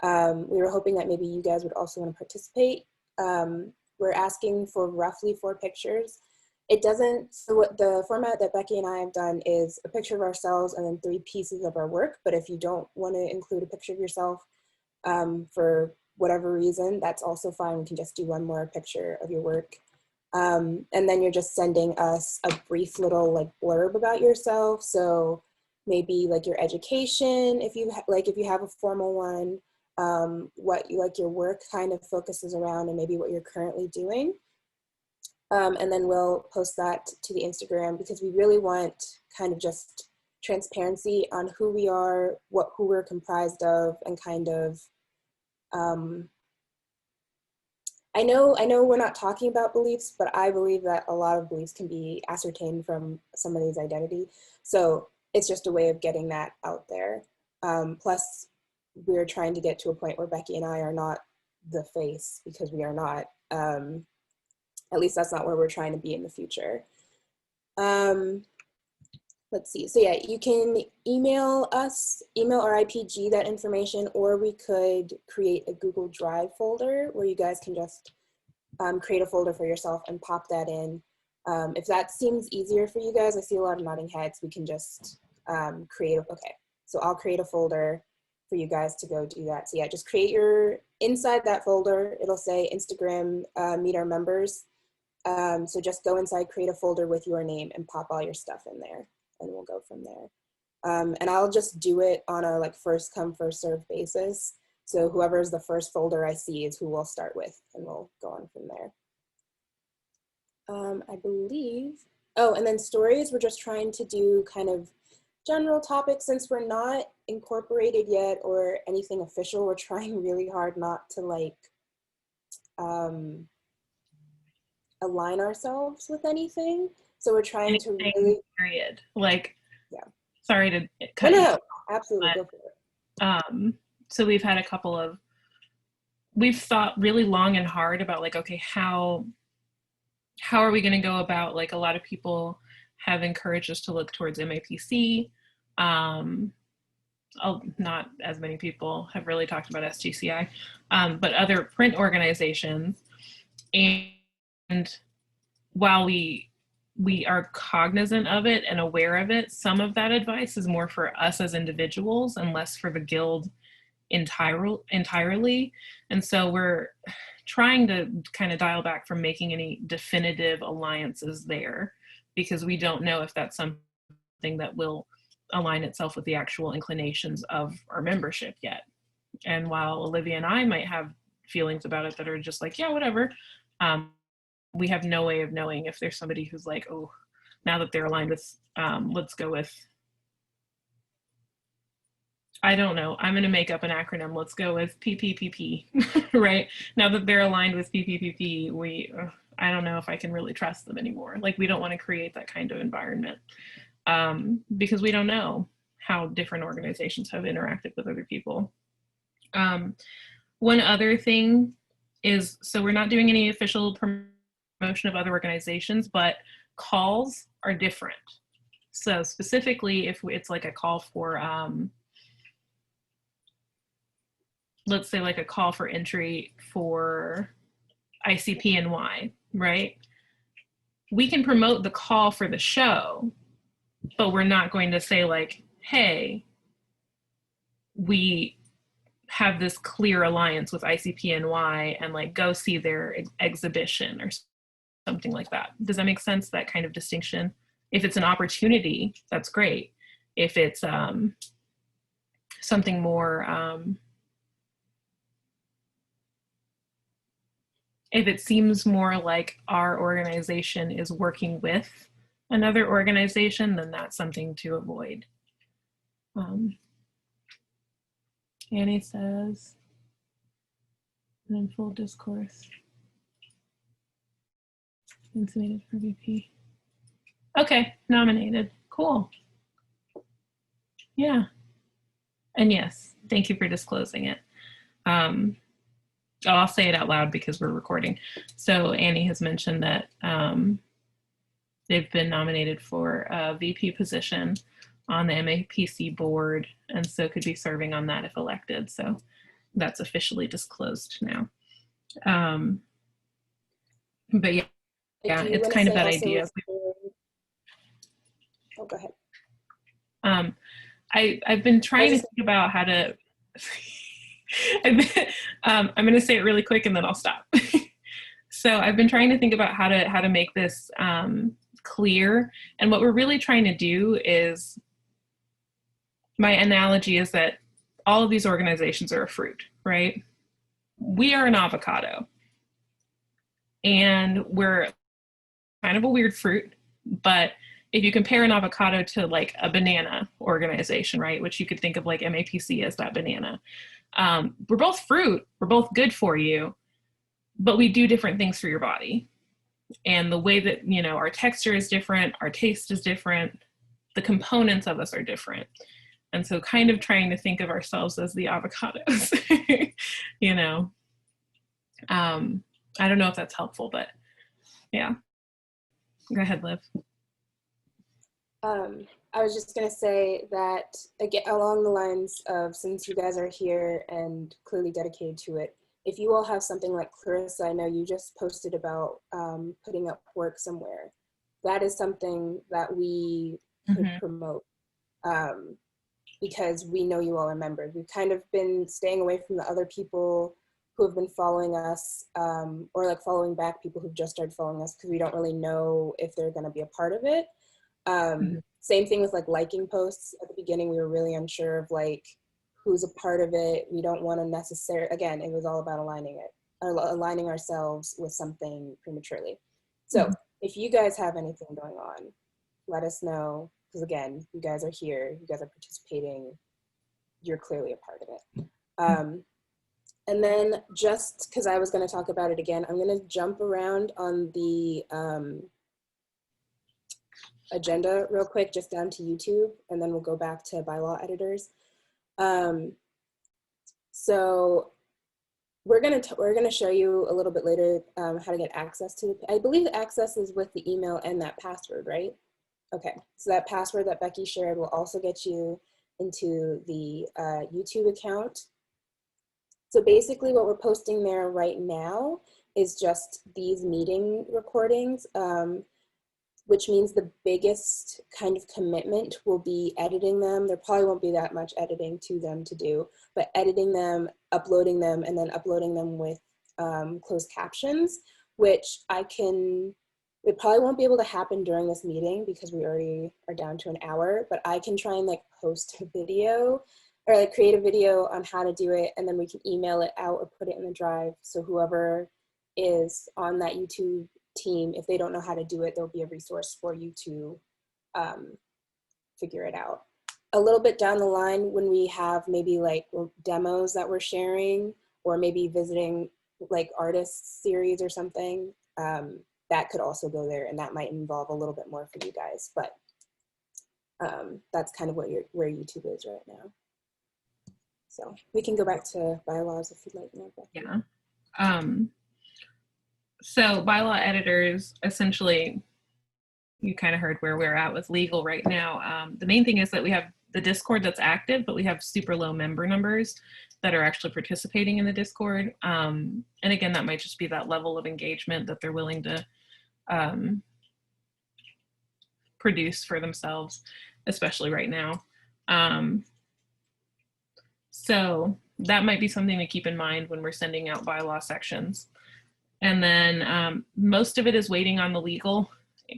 Speaker 6: we were hoping that maybe you guys would also want to participate. We're asking for roughly 4 pictures. It doesn't, so what the format that Becci and I have done is a picture of ourselves and then 3 pieces of our work. But if you don't want to include a picture of yourself for whatever reason, that's also fine. We can just do one more picture of your work. And then you're just sending us a brief little like blurb about yourself. So maybe like your education, if you if you have a formal one, what you like your work kind of focuses around, and maybe what you're currently doing. And then we'll post that to the Instagram, because we really want kind of just transparency on who we are, who we're comprised of, and kind of, I know we're not talking about beliefs, but I believe that a lot of beliefs can be ascertained from somebody's identity. So it's just a way of getting that out there. Plus, we're trying to get to a point where Becci and I are not the face, because we are not. At least that's not where we're trying to be in the future. Let's see. So yeah, you can email us, email our ripg that information, or we could create a Google Drive folder where you guys can just create a folder for yourself and pop that in. If that seems easier for you guys, I see a lot of nodding heads. We can just okay. So I'll create a folder for you guys to go do that. So yeah, just create inside that folder, it'll say Instagram Meet Our Members. So just go inside, create a folder with your name, and pop all your stuff in there, and we'll go from there. And I'll just do it on a like first come, first serve basis. So whoever is the first folder I see is who we'll start with, and we'll go on from there. I believe, oh, and then stories, we're just trying to do kind of general topics. Since we're not incorporated yet or anything official, we're trying really hard not to like align ourselves with anything. So we're trying to really,
Speaker 2: period. Like,
Speaker 6: yeah.
Speaker 2: Sorry to cut
Speaker 6: you.
Speaker 2: No,
Speaker 6: absolutely, go for it.
Speaker 2: So we've had we've thought really long and hard about like, okay, how are we going to go about, like, a lot of people have encouraged us to look towards MAPC. Not as many people have really talked about SGCI, but other print organizations. And while we are cognizant of it and aware of it, some of that advice is more for us as individuals and less for the guild entirely. And so we're trying to kind of dial back from making any definitive alliances there, because we don't know if that's something that will align itself with the actual inclinations of our membership yet. And while Olivia and I might have feelings about it that are just like, yeah, whatever, we have no way of knowing if there's somebody who's like, oh, now that they're aligned with, let's go with, I don't know, I'm going to make up an acronym. Let's go with PPPP, right? Now that they're aligned with PPPP, I don't know if I can really trust them anymore. Like, we don't want to create that kind of environment because we don't know how different organizations have interacted with other people. One other thing is, so we're not doing any official promotion of other organizations, but calls are different. So specifically, if it's like a call for, let's say like a call for entry for ICP-NY, right? We can promote the call for the show, but we're not going to say like, hey, we have this clear alliance with ICP-NY and like go see their exhibition or something like that. Does that make sense, that kind of distinction? If it's an opportunity, that's great. If it's something more, if it seems more like our organization is working with another organization, then that's something to avoid. Annie says, in full discourse, intimated for VP. Okay, nominated. Cool. Yeah. And yes, thank you for disclosing it. I'll say it out loud because we're recording. So Annie has mentioned that they've been nominated for a VP position on the MAPC board, and so could be serving on that if elected. So that's officially disclosed now. But yeah, it's kind of that idea.
Speaker 6: Oh, go ahead.
Speaker 2: I've been trying to think about how to. I'm going to say it really quick and then I'll stop. So I've been trying to think about how to make this clear. And what we're really trying to do is, my analogy is that all of these organizations are a fruit, right? We are an avocado. And we're kind of a weird fruit, but if you compare an avocado to like a banana organization, right, which you could think of like MAPC as that banana, we're both fruit, we're both good for you, but we do different things for your body. And the way that, you know, our texture is different, our taste is different, the components of us are different. And so kind of trying to think of ourselves as the avocados, you know. I don't know if that's helpful, but yeah. Go ahead, Liv.
Speaker 6: I was just going to say that, again, along the lines of, since you guys are here and clearly dedicated to it, if you all have something like Clarissa, I know you just posted about putting up work somewhere. That is something that we could promote because we know you all are members. We've kind of been staying away from the other people who have been following us or like following back people who've just started following us because we don't really know if they're going to be a part of it. Same thing with like liking posts. At the beginning, we were really unsure of like who's a part of it. We don't want to necessarily, again, it was all about aligning ourselves with something prematurely. So if you guys have anything going on, let us know. Because again, you guys are here, you guys are participating, you're clearly a part of it. And then just because I was going to talk about it again, I'm going to jump around on the agenda real quick, just down to YouTube, and then we'll go back to bylaw editors. So we're gonna show you a little bit later how to get access to I believe the access is with the email and that password, right? Okay, so that password that Becci shared will also get you into the YouTube account. So basically what we're posting there right now is just these meeting recordings, which means the biggest kind of commitment will be editing them. There probably won't be that much editing to them to do, but editing them, uploading them, and then uploading them with closed captions, which it probably won't be able to happen during this meeting because we already are down to an hour, but I can try and like post a video or like create a video on how to do it, and then we can email it out or put it in the drive. So whoever is on that YouTube team, if they don't know how to do it, there'll be a resource for you to figure it out. A little bit down the line, when we have maybe like demos that we're sharing, or maybe visiting like artists series or something, that could also go there, and that might involve a little bit more for you guys, but that's kind of where YouTube is right now. So we can go back to bylaws if you'd like more.
Speaker 2: Yeah. So bylaw editors, essentially, you kind of heard where we're at with legal right now. The main thing is that we have the Discord that's active, but we have super low member numbers that are actually participating in the Discord. And again, that might just be that level of engagement that they're willing to produce for themselves, especially right now. So that might be something to keep in mind when we're sending out bylaw sections. And then most of it is waiting on the legal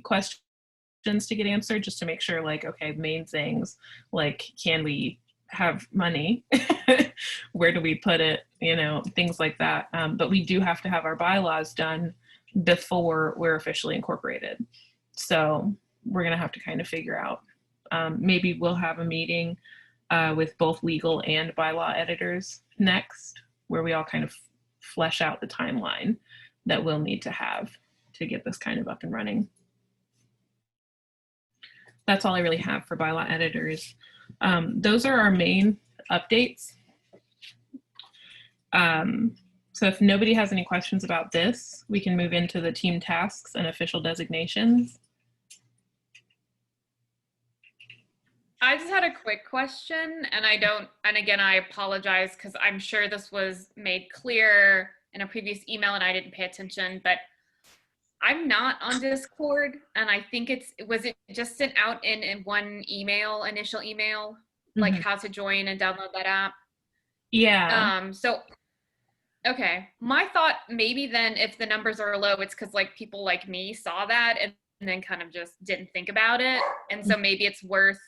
Speaker 2: questions to get answered, just to make sure, like, okay, main things, like, can we have money? Where do we put it? You know, things like that. But we do have to have our bylaws done before we're officially incorporated. So we're going to have to kind of figure out, maybe we'll have a meeting with both legal and bylaw editors next, where we all kind of flesh out the timeline that we'll need to have to get this kind of up and running. that's all I really have for bylaw editors. Those are our main updates. So if nobody has any questions about this, we can move into the team tasks and official designations.
Speaker 1: I just had a quick question, and again, I apologize because I'm sure this was made clear in a previous email and I didn't pay attention, but I'm not on Discord, and I think was it just sent out in one email, initial email, like how to join and download that app?
Speaker 2: Yeah.
Speaker 1: So, okay. My thought maybe then if the numbers are low, it's because like people like me saw that and then kind of just didn't think about it. And so maybe it's worth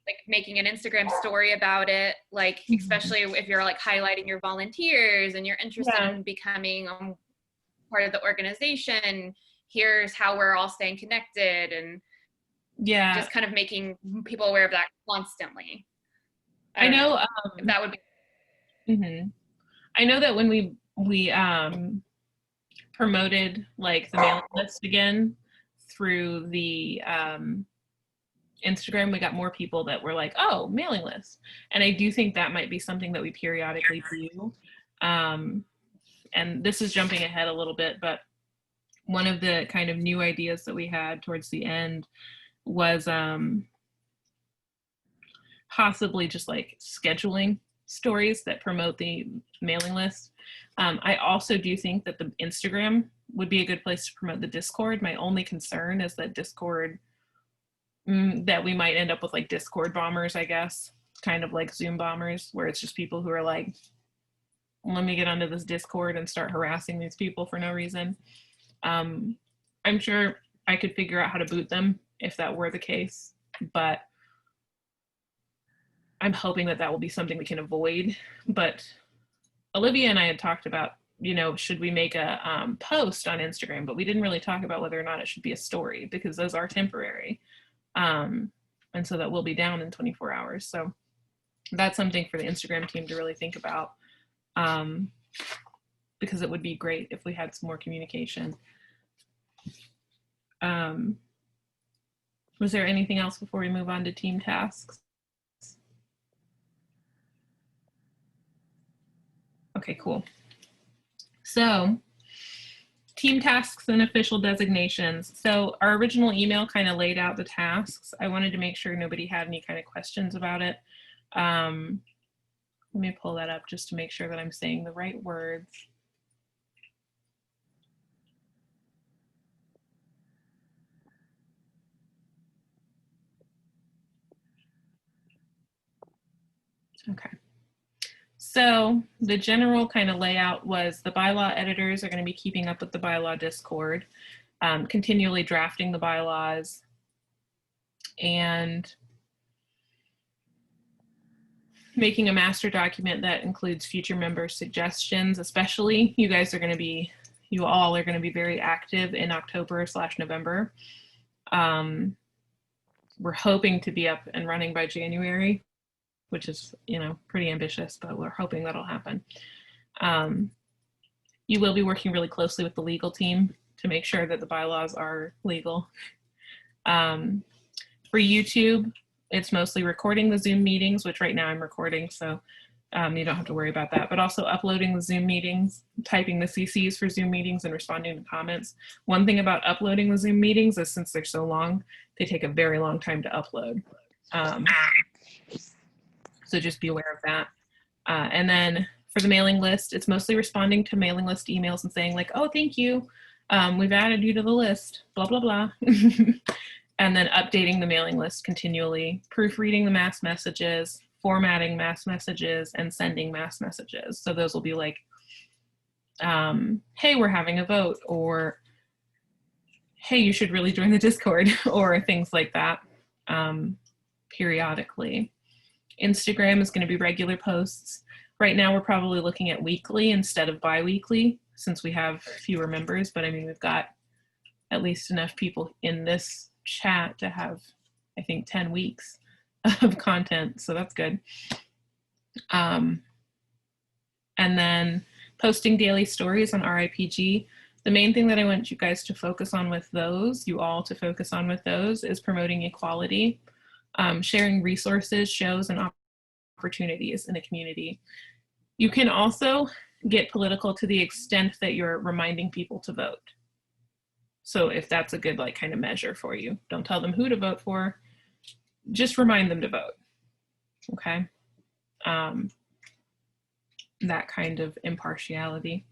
Speaker 1: like making an Instagram story about it, like especially if you're like highlighting your volunteers and you're interested in becoming part of the organization. Here's how we're all staying connected, and just kind of making people aware of that constantly.
Speaker 2: I know
Speaker 1: that would be.
Speaker 2: I know that when we promoted like the mailing list again through the Instagram, we got more people that were like, oh, mailing list. And I do think that might be something that we periodically do. And this is jumping ahead a little bit, but one of the kind of new ideas that we had towards the end was possibly just like scheduling stories that promote the mailing list. I also do think that the Instagram would be a good place to promote the Discord. My only concern is that Discord, that we might end up with like Discord bombers, I guess, kind of like Zoom bombers, where it's just people who are like, let me get onto this Discord and start harassing these people for no reason. I'm sure I could figure out how to boot them if that were the case, but I'm hoping that that will be something we can avoid. But Olivia and I had talked about, you know, should we make a post on Instagram, but we didn't really talk about whether or not it should be a story because those are temporary. And so that will be down in 24 hours. So that's something for the Instagram team to really think about, because it would be great if we had some more communication. Was there anything else before we move on to team tasks? Okay, cool. So team tasks and official designations. So our original email kind of laid out the tasks. I wanted to make sure nobody had any kind of questions about it. Let me pull that up just to make sure that I'm saying the right words. Okay. So the general kind of layout was the bylaw editors are going to be keeping up with the bylaw Discord, continually drafting the bylaws, and making a master document that includes future member suggestions. Especially you guys are going to be, you all are going to be very active in October/November. We're hoping to be up and running by January, which is, you know, pretty ambitious, but we're hoping that'll happen. You will be working really closely with the legal team to make sure that the bylaws are legal. For YouTube, it's mostly recording the Zoom meetings, which right now I'm recording, so you don't have to worry about that, but also uploading the Zoom meetings, typing the CCs for Zoom meetings and responding to comments. One thing about uploading the Zoom meetings is since they're so long, they take a very long time to upload. So just be aware of that. And then for the mailing list, it's mostly responding to mailing list emails and saying like, oh, thank you. We've added you to the list, blah, blah, blah. And then updating the mailing list continually, proofreading the mass messages, formatting mass messages, and sending mass messages. So those will be like, hey, we're having a vote, or hey, you should really join the Discord, or things like that, periodically. Instagram is going to be regular posts. Right now, we're probably looking at weekly instead of bi-weekly since we have fewer members, but I mean, we've got at least enough people in this chat to have, I think, 10 weeks of content, so that's good. And then posting daily stories on ripg. The main thing that I want you guys to focus on with those, you all to focus on with those, is promoting equality, sharing resources, shows, and opportunities in the community. You can also get political to the extent that you're reminding people to vote. So if that's a good like kind of measure for you, don't tell them who to vote for, just remind them to vote. Okay. That kind of impartiality.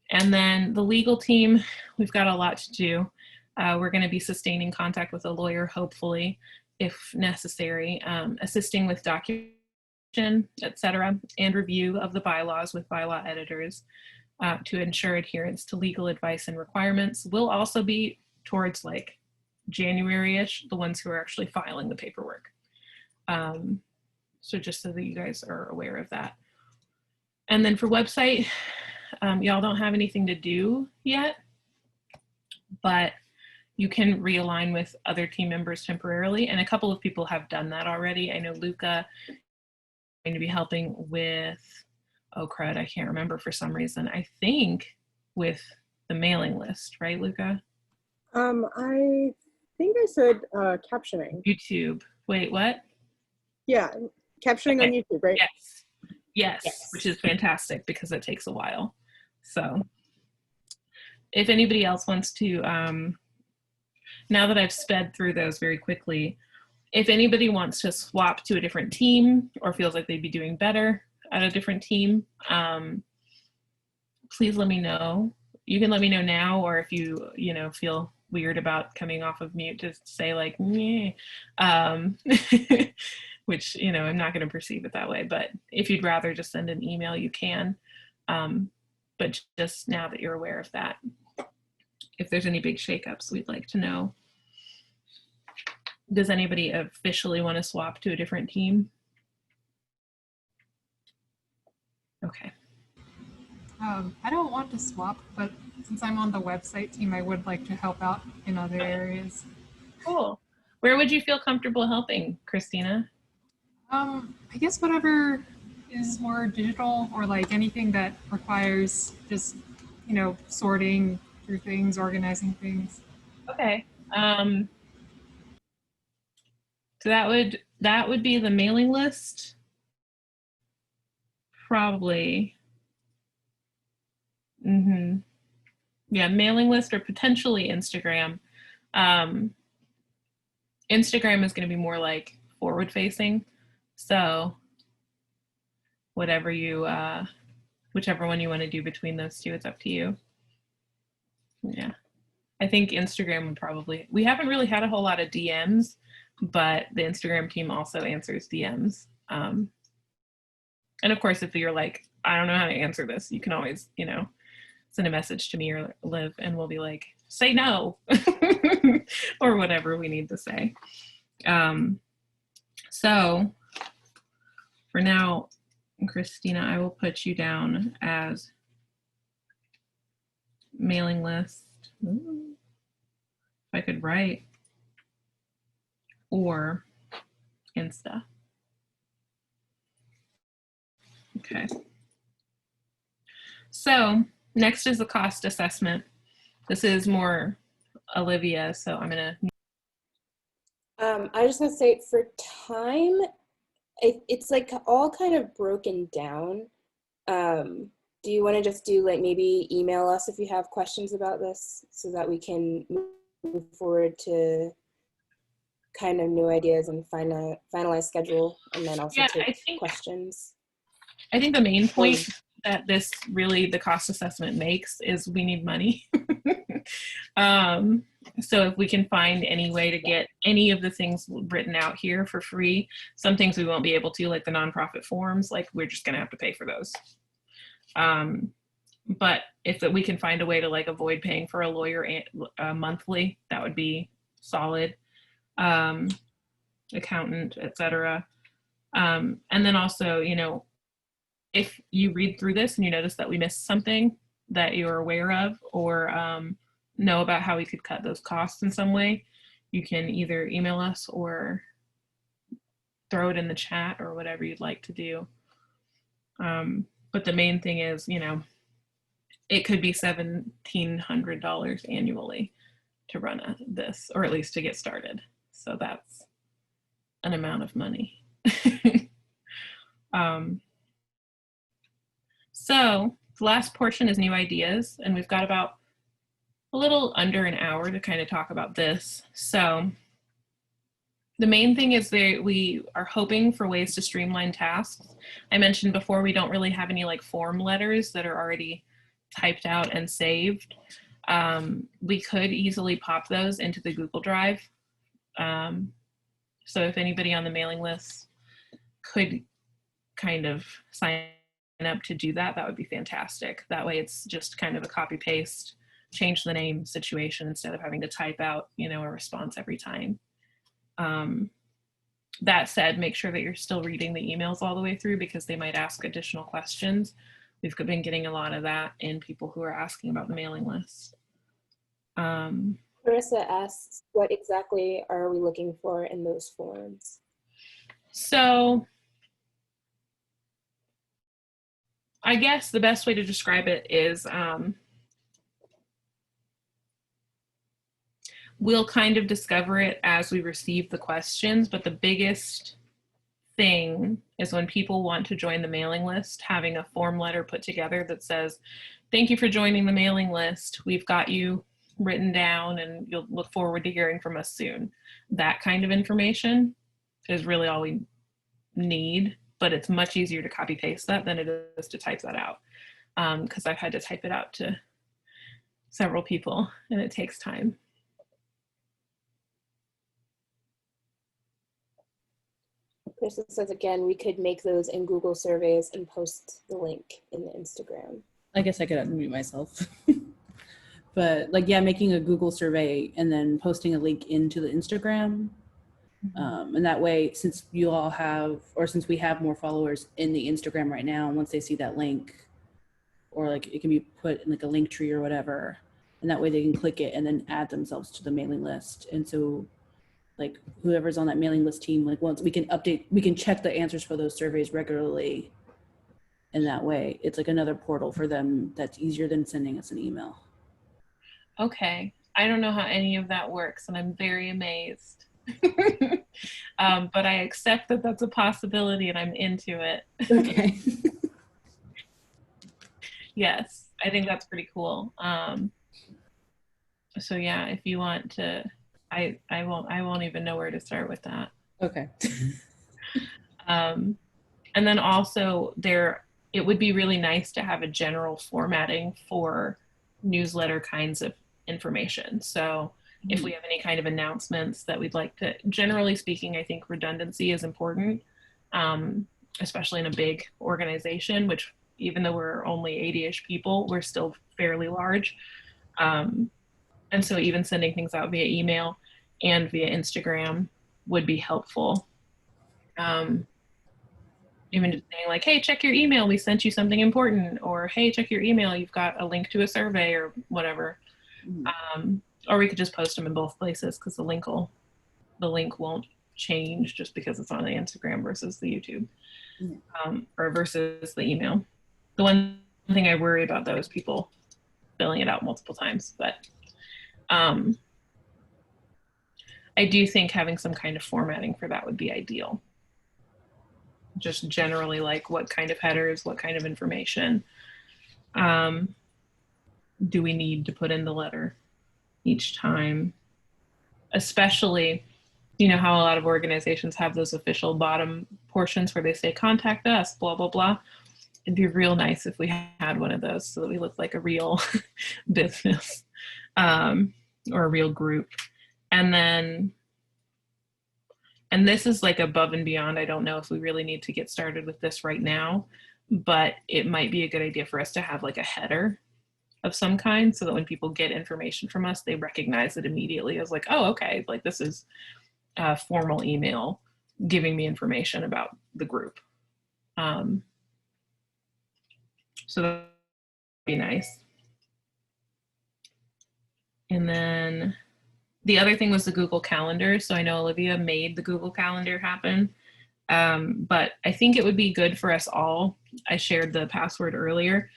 Speaker 2: And then the legal team, we've got a lot to do. We're going to be sustaining contact with a lawyer, hopefully, if necessary, assisting with documentation, etc., and review of the bylaws with bylaw editors to ensure adherence to legal advice and requirements. We'll also be towards like January-ish, the ones who are actually filing the paperwork. So just so that you guys are aware of that. And then for website, y'all don't have anything to do yet, but you can realign with other team members temporarily. And a couple of people have done that already. I know Luca is going to be helping with, oh crud, I can't remember for some reason. I think with the mailing list, right, Luca?
Speaker 8: I think I said captioning.
Speaker 2: YouTube. Wait, what?
Speaker 8: Yeah, captioning on YouTube, right?
Speaker 2: Yes, which is fantastic because it takes a while. So if anybody else wants to, now that I've sped through those very quickly, if anybody wants to swap to a different team or feels like they'd be doing better at a different team, please let me know. You can let me know now, or if you feel weird about coming off of mute, just say like, meh. Which, I'm not going to perceive it that way. But if you'd rather just send an email, you can. But just now that you're aware of that, if there's any big shakeups, we'd like to know. Does anybody officially want to swap to a different team? Okay.
Speaker 9: I don't want to swap, but since I'm on the website team, I would like to help out in other areas.
Speaker 2: Cool. Where would you feel comfortable helping, Christina?
Speaker 9: I guess whatever is more digital, or like anything that requires just, sorting through things, organizing things.
Speaker 2: Okay. So that would be the mailing list. Probably. Yeah, mailing list or potentially Instagram. Instagram is going to be more like forward facing. So whatever you, whichever one you want to do between those two, it's up to you. Yeah. I think Instagram would probably, we haven't really had a whole lot of DMs, but the Instagram team also answers DMs. And of course, if you're like, I don't know how to answer this, you can always, send a message to me or Liv, and we'll be like, say no, or whatever we need to say. So for now, Christina, I will put you down as mailing list. Ooh, if I could write, or Insta. Okay. So next is the cost assessment. This is more Olivia, so I'm gonna.
Speaker 6: I just want to say for time, it's like all kind of broken down. Do you want to just do like maybe email us if you have questions about this so that we can move forward to kind of new ideas and finalize schedule, and then also take questions?
Speaker 2: I think the main point that this really, the cost assessment makes is we need money. So if we can find any way to get any of the things written out here for free, some things we won't be able to, like the nonprofit forms, like we're just gonna have to pay for those. But if we can find a way to like avoid paying for a lawyer monthly, that would be solid. Accountant, etc. And then also, if you read through this and you notice that we missed something that you're aware of, or know about how we could cut those costs in some way, you can either email us or throw it in the chat or whatever you'd like to do. But the main thing is, it could be $1,700 annually to run this, or at least to get started. So that's an amount of money. So the last portion is new ideas, and we've got about a little under an hour to kind of talk about this. So the main thing is that we are hoping for ways to streamline tasks. I mentioned before, we don't really have any like form letters that are already typed out and saved. We could easily pop those into the Google Drive. So if anybody on the mailing list could kind of sign up to do that, that would be fantastic. That way it's just kind of a copy paste, change the name situation instead of having to type out, you know, a response every time. That said, make sure that you're still reading the emails all the way through, because they might ask additional questions. We've been getting a lot of that in people who are asking about the mailing list.
Speaker 6: Marissa asks, what exactly are we looking for in those forms?
Speaker 2: So I guess the best way to describe it is we'll kind of discover it as we receive the questions, but the biggest thing is when people want to join the mailing list, having a form letter put together that says, thank you for joining the mailing list. We've got you written down and you'll look forward to hearing from us soon. That kind of information is really all we need, but it's much easier to copy paste that than it is to type that out. Because I've had to type it out to several people and it takes time.
Speaker 6: Kristen says again, we could make those in Google surveys and post the link in the Instagram.
Speaker 4: I guess I could unmute myself. But like, yeah, making a Google survey and then posting a link into the Instagram. And that way, since you all have, or since we have more followers in the Instagram right now, once they see that link, or like it can be put in like a link tree or whatever, and that way they can click it and then add themselves to the mailing list. And so like whoever's on that mailing list team, like once we can update, we can check the answers for those surveys regularly. And that way it's like another portal for them that's easier than sending us an email.
Speaker 2: Okay. I don't know how any of that works and I'm very amazed. But I accept that that's a possibility and I'm into it.
Speaker 4: Okay.
Speaker 2: Yes, I think that's pretty cool. So yeah, if you want to, I won't even know where to start with that.
Speaker 4: Okay.
Speaker 2: And then also it would be really nice to have a general formatting for newsletter kinds of information. So if we have any kind of announcements that we'd like to, generally speaking, I think redundancy is important, especially in a big organization, which even though we're only 80-ish people, we're still fairly large. And so even sending things out via email and via Instagram would be helpful. Even just saying like, hey, check your email, we sent you something important, or hey, check your email, you've got a link to a survey or whatever. Or we could just post them in both places because the link won't change just because it's on the Instagram versus the YouTube, or versus the email. The one thing I worry about though is people filling it out multiple times, but I do think having some kind of formatting for that would be ideal. Just generally like what kind of headers, what kind of information do we need to put in the letter each time? Especially, you know how a lot of organizations have those official bottom portions where they say contact us, blah, blah, blah. It'd be real nice if we had one of those so that we look like a real business or a real group. And this is like above and beyond. I don't know if we really need to get started with this right now, but it might be a good idea for us to have like a header of some kind so that when people get information from us, they recognize it immediately as like, oh, okay, like this is a formal email giving me information about the group. So that would be nice. And then the other thing was the Google Calendar. So I know Olivia made the Google Calendar happen, but I think it would be good for us all. I shared the password earlier.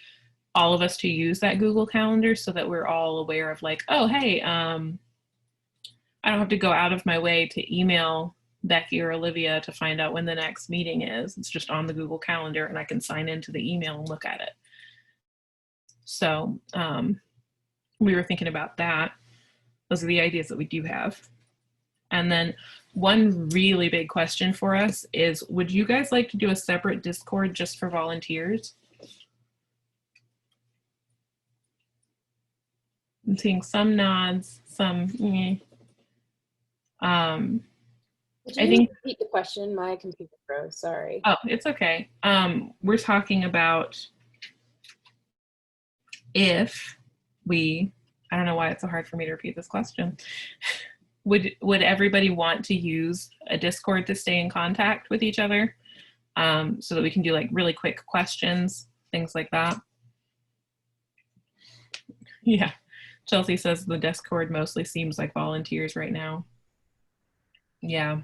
Speaker 2: all of us to use that Google Calendar so that we're all aware of like, oh, hey, I don't have to go out of my way to email Becci or Olivia to find out when the next meeting is. It's just on the Google Calendar and I can sign into the email and look at it. So we were thinking about that. Those are the ideas that we do have. And then one really big question for us is, would you guys like to do a separate Discord just for volunteers? I'm seeing some nods, some
Speaker 6: Could
Speaker 2: I
Speaker 6: you
Speaker 2: think,
Speaker 6: repeat the question? My computer froze, sorry.
Speaker 2: oh, it's okay. We're talking about if we, I don't know why it's so hard for me to repeat this question. Would everybody want to use a Discord to stay in contact with each other, so that we can do like really quick questions, things like that? Yeah, Chelsea says the Discord mostly seems like volunteers right now. Yeah.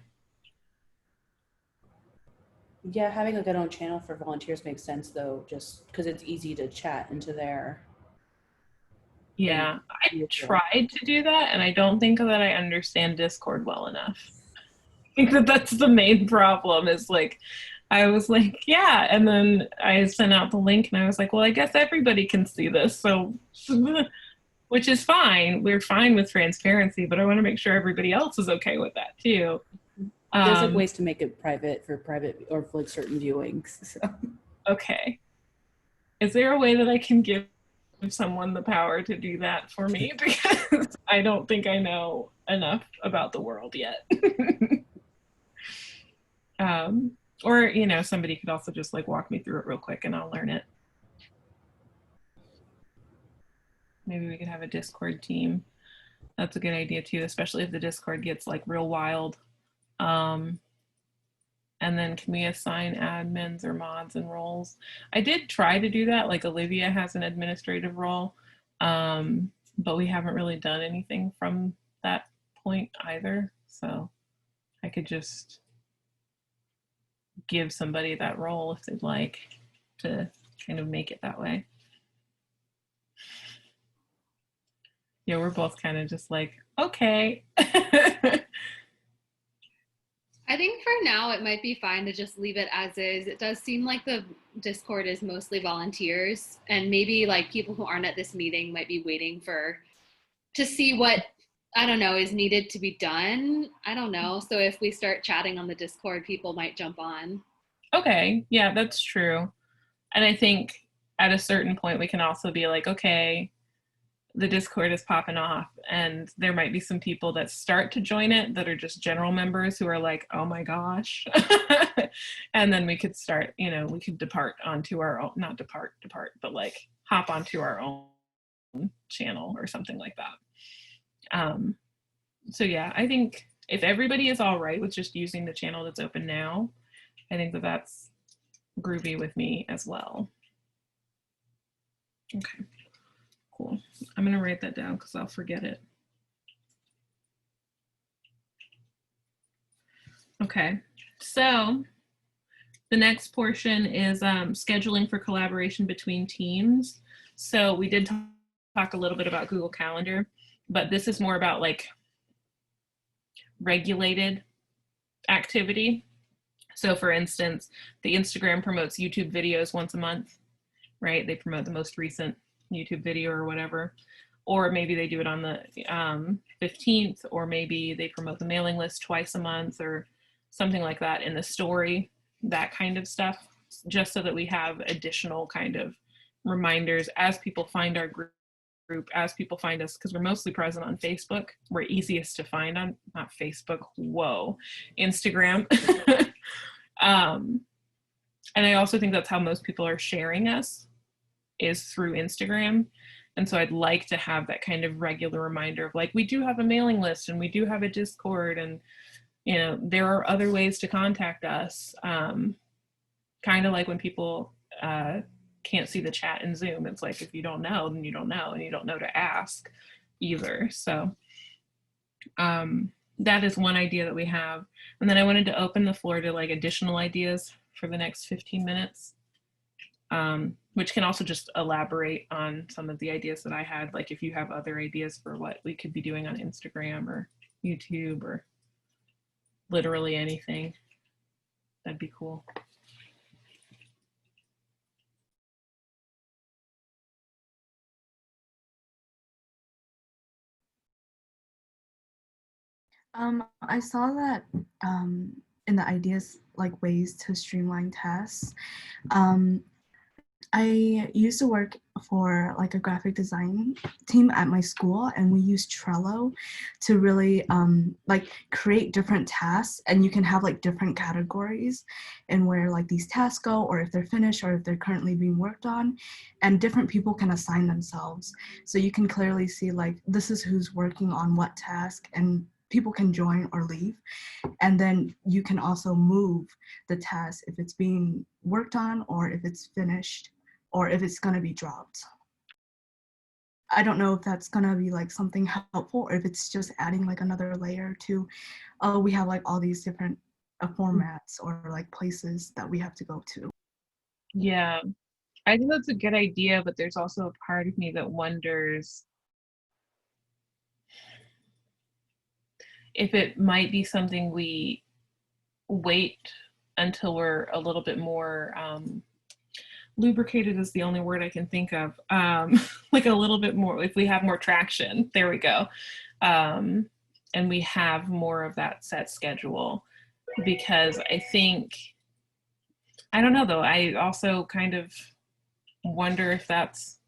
Speaker 4: Yeah, having a good own channel for volunteers makes sense though, just because it's easy to chat into there.
Speaker 2: Yeah, I tried to do that, and I don't think that I understand Discord well enough. I think that that's the main problem is like, I was like, yeah, and then I sent out the link and I was like, well, I guess everybody can see this, so, which is fine. We're fine with transparency, but I want to make sure everybody else is okay with that too.
Speaker 4: There's like ways to make it private for private or for like certain viewings. So.
Speaker 2: Okay. Is there a way that I can give someone the power to do that for me? Because I don't think I know enough about the world yet. Or, you know, somebody could also just like walk me through it real quick and I'll learn it. Maybe we could have a Discord team. That's a good idea too, especially if the Discord gets like real wild. And then can we assign admins or mods and roles? I did try to do that. Like Olivia has an administrative role, but we haven't really done anything from that point either. So I could just give somebody that role if they'd like to kind of make it that way. Yeah, we're both kind of just like, okay.
Speaker 7: I think for now it might be fine to just leave it as is. It does seem like the Discord is mostly volunteers, and maybe like people who aren't at this meeting might be waiting to see what, I don't know, is needed to be done. I don't know. So if we start chatting on the Discord, people might jump on.
Speaker 2: Okay, yeah, that's true. And I think at a certain point we can also be like, okay, the Discord is popping off and there might be some people that start to join it that are just general members who are like, oh my gosh. And then we could start, you know, we could depart onto our own, not depart, but like hop onto our own channel or something like that. So yeah, I think if everybody is all right with just using the channel that's open now, I think that that's groovy with me as well. Okay. Cool. I'm going to write that down because I'll forget it. Okay, so the next portion is scheduling for collaboration between teams. So we did talk a little bit about Google Calendar, but this is more about like regulated activity. So for instance, the Instagram promotes YouTube videos once a month, right? They promote the most recent YouTube video or whatever, or maybe they do it on the 15th, or maybe they promote the mailing list twice a month or something like that in the story, that kind of stuff, just so that we have additional kind of reminders as people find our group, as people find us, because we're mostly present on Facebook. We're easiest to find on, not Facebook, whoa, Instagram. And I also think that's how most people are sharing us, is through Instagram. And so I'd like to have that kind of regular reminder of like, we do have a mailing list and we do have a Discord, and you know, there are other ways to contact us. Kind of like when people can't see the chat in Zoom, it's like, if you don't know, then you don't know, and you don't know to ask either. So that is one idea that we have. And then I wanted to open the floor to like additional ideas for the next 15 minutes. which can also just elaborate on some of the ideas that I had. Like if you have other ideas for what we could be doing on Instagram or YouTube or literally anything, that'd be cool.
Speaker 10: I saw that in the ideas like ways to streamline tasks. I used to work for like a graphic design team at my school, and we use Trello to really like create different tasks, and you can have like different categories and where like these tasks go, or if they're finished or if they're currently being worked on, and different people can assign themselves. So you can clearly see like this is who's working on what task, and people can join or leave. And then you can also move the task if it's being worked on or if it's finished or if it's going to be dropped. I don't know if that's going to be like something helpful or if it's just adding like another layer to, oh, we have like all these different formats or like places that we have to go to.
Speaker 2: Yeah, I think that's a good idea, but there's also a part of me that wonders if it might be something we wait until we're a little bit more lubricated is the only word I can think of, like a little bit more, if we have more traction, there we go, and we have more of that set schedule. Because I think, I don't know though, I also kind of wonder if that's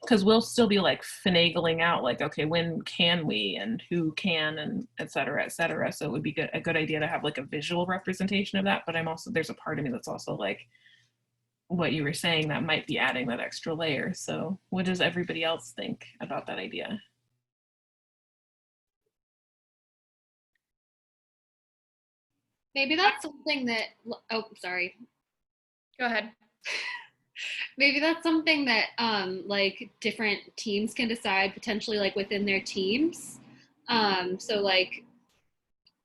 Speaker 2: because we'll still be like finagling out like, okay, when can we and who can and et cetera, et cetera. So it would be a good idea to have like a visual representation of that. But I'm also, there's a part of me that's also like what you were saying, that might be adding that extra layer. So what does everybody else think about that idea?
Speaker 7: Maybe that's something that, oh, sorry.
Speaker 1: Go ahead.
Speaker 7: Maybe that's something that like different teams can decide potentially like within their teams. So like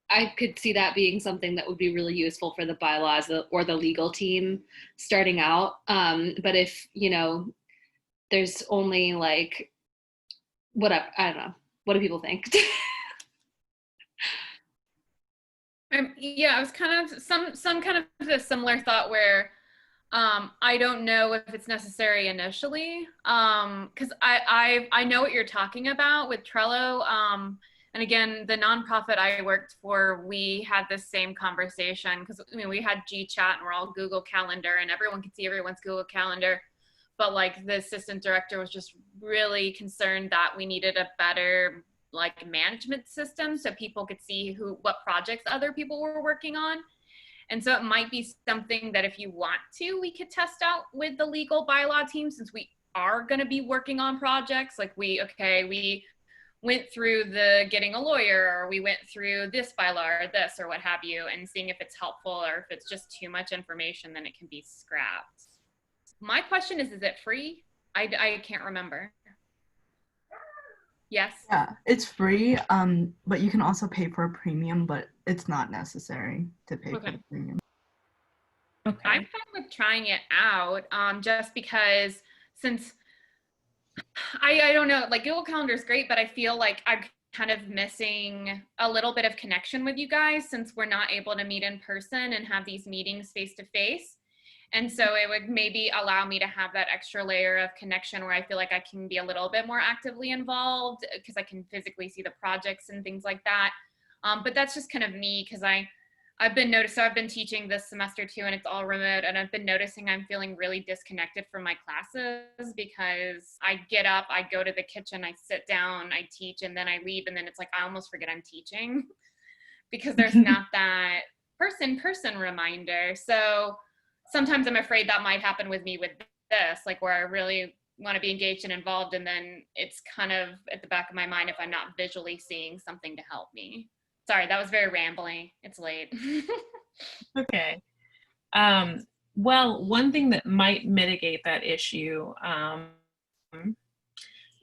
Speaker 7: I could see that being something that would be really useful for the bylaws or the legal team starting out. But if, you know, there's only like, whatever, I don't know. What do people think?
Speaker 1: Yeah, I was kind of some kind of a similar thought where I don't know if it's necessary initially, because I know what you're talking about with Trello. And again, the nonprofit I worked for, we had this same conversation because I mean we had GChat and we're all Google Calendar and everyone could see everyone's Google Calendar, but like the assistant director was just really concerned that we needed a better like management system so people could see what projects other people were working on. And so it might be something that if you want to, we could test out with the legal bylaw team, since we are going to be working on projects. Like we went through the getting a lawyer, or we went through this bylaw or this or what have you, and seeing if it's helpful, or if it's just too much information, then it can be scrapped. My question is it free? I can't remember. Yes.
Speaker 10: Yeah, it's free, but you can also pay for a premium, but it's not necessary to pay for the premium.
Speaker 2: Okay.
Speaker 1: I'm fine with trying it out, just because since I don't know, like Google Calendar is great, but I feel like I'm kind of missing a little bit of connection with you guys since we're not able to meet in person and have these meetings face to face. And so it would maybe allow me to have that extra layer of connection where I feel like I can be a little bit more actively involved because I can physically see the projects and things like that. But that's just kind of me because I've been teaching this semester too, and it's all remote, and I've been noticing I'm feeling really disconnected from my classes because I get up, I go to the kitchen, I sit down, I teach, and then I leave, and then it's like I almost forget I'm teaching because there's not that person reminder. So sometimes I'm afraid that might happen with me with this, like where I really want to be engaged and involved, and then it's kind of at the back of my mind if I'm not visually seeing something to help me. Sorry, that was very rambling. It's late.
Speaker 2: Okay. Well, one thing that might mitigate that issue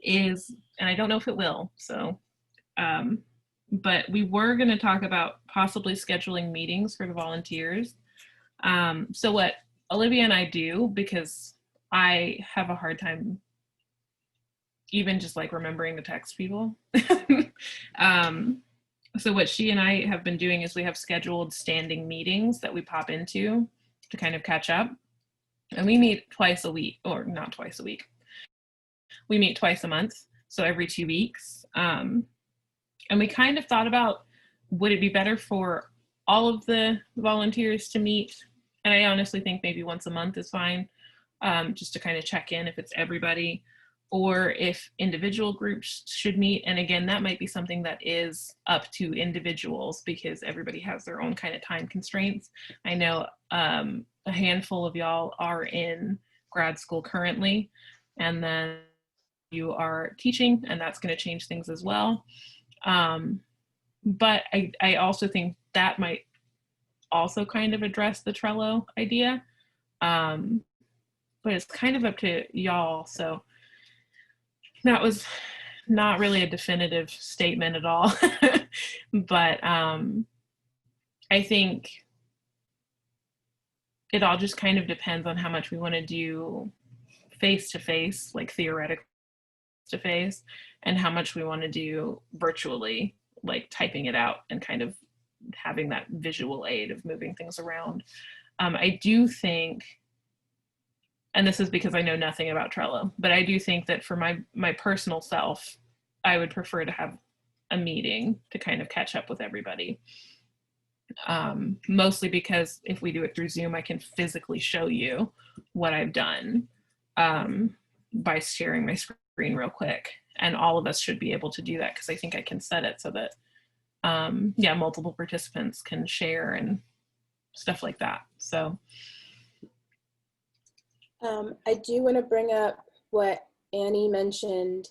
Speaker 2: is, and I don't know if it will, so, but we were going to talk about possibly scheduling meetings for the volunteers So what Olivia and I do, because I have a hard time even just like remembering to text people. So what she and I have been doing is we have scheduled standing meetings that we pop into to kind of catch up. And we meet twice a week, or not twice a week. We meet twice a month, so every 2 weeks. And we kind of thought about, would it be better for all of the volunteers to meet? And I honestly think maybe once a month is fine, just to kind of check in if it's everybody, or if individual groups should meet. And again, that might be something that is up to individuals because everybody has their own kind of time constraints. I know a handful of y'all are in grad school currently, and then you are teaching, and that's going to change things as well. But I also think that might also kind of address the Trello idea. But it's kind of up to y'all. So that was not really a definitive statement at all. But I think it all just kind of depends on how much we want to do face-to-face, like theoretical face-to-face, and how much we want to do virtually, like typing it out and kind of having that visual aid of moving things around. I do think, and this is because I know nothing about Trello, but I do think that for my personal self, I would prefer to have a meeting to kind of catch up with everybody. Mostly because if we do it through Zoom, I can physically show you what I've done by sharing my screen real quick. And all of us should be able to do that because I think I can set it so that, multiple participants can share and stuff like that. So.
Speaker 6: I do want to bring up what Annie mentioned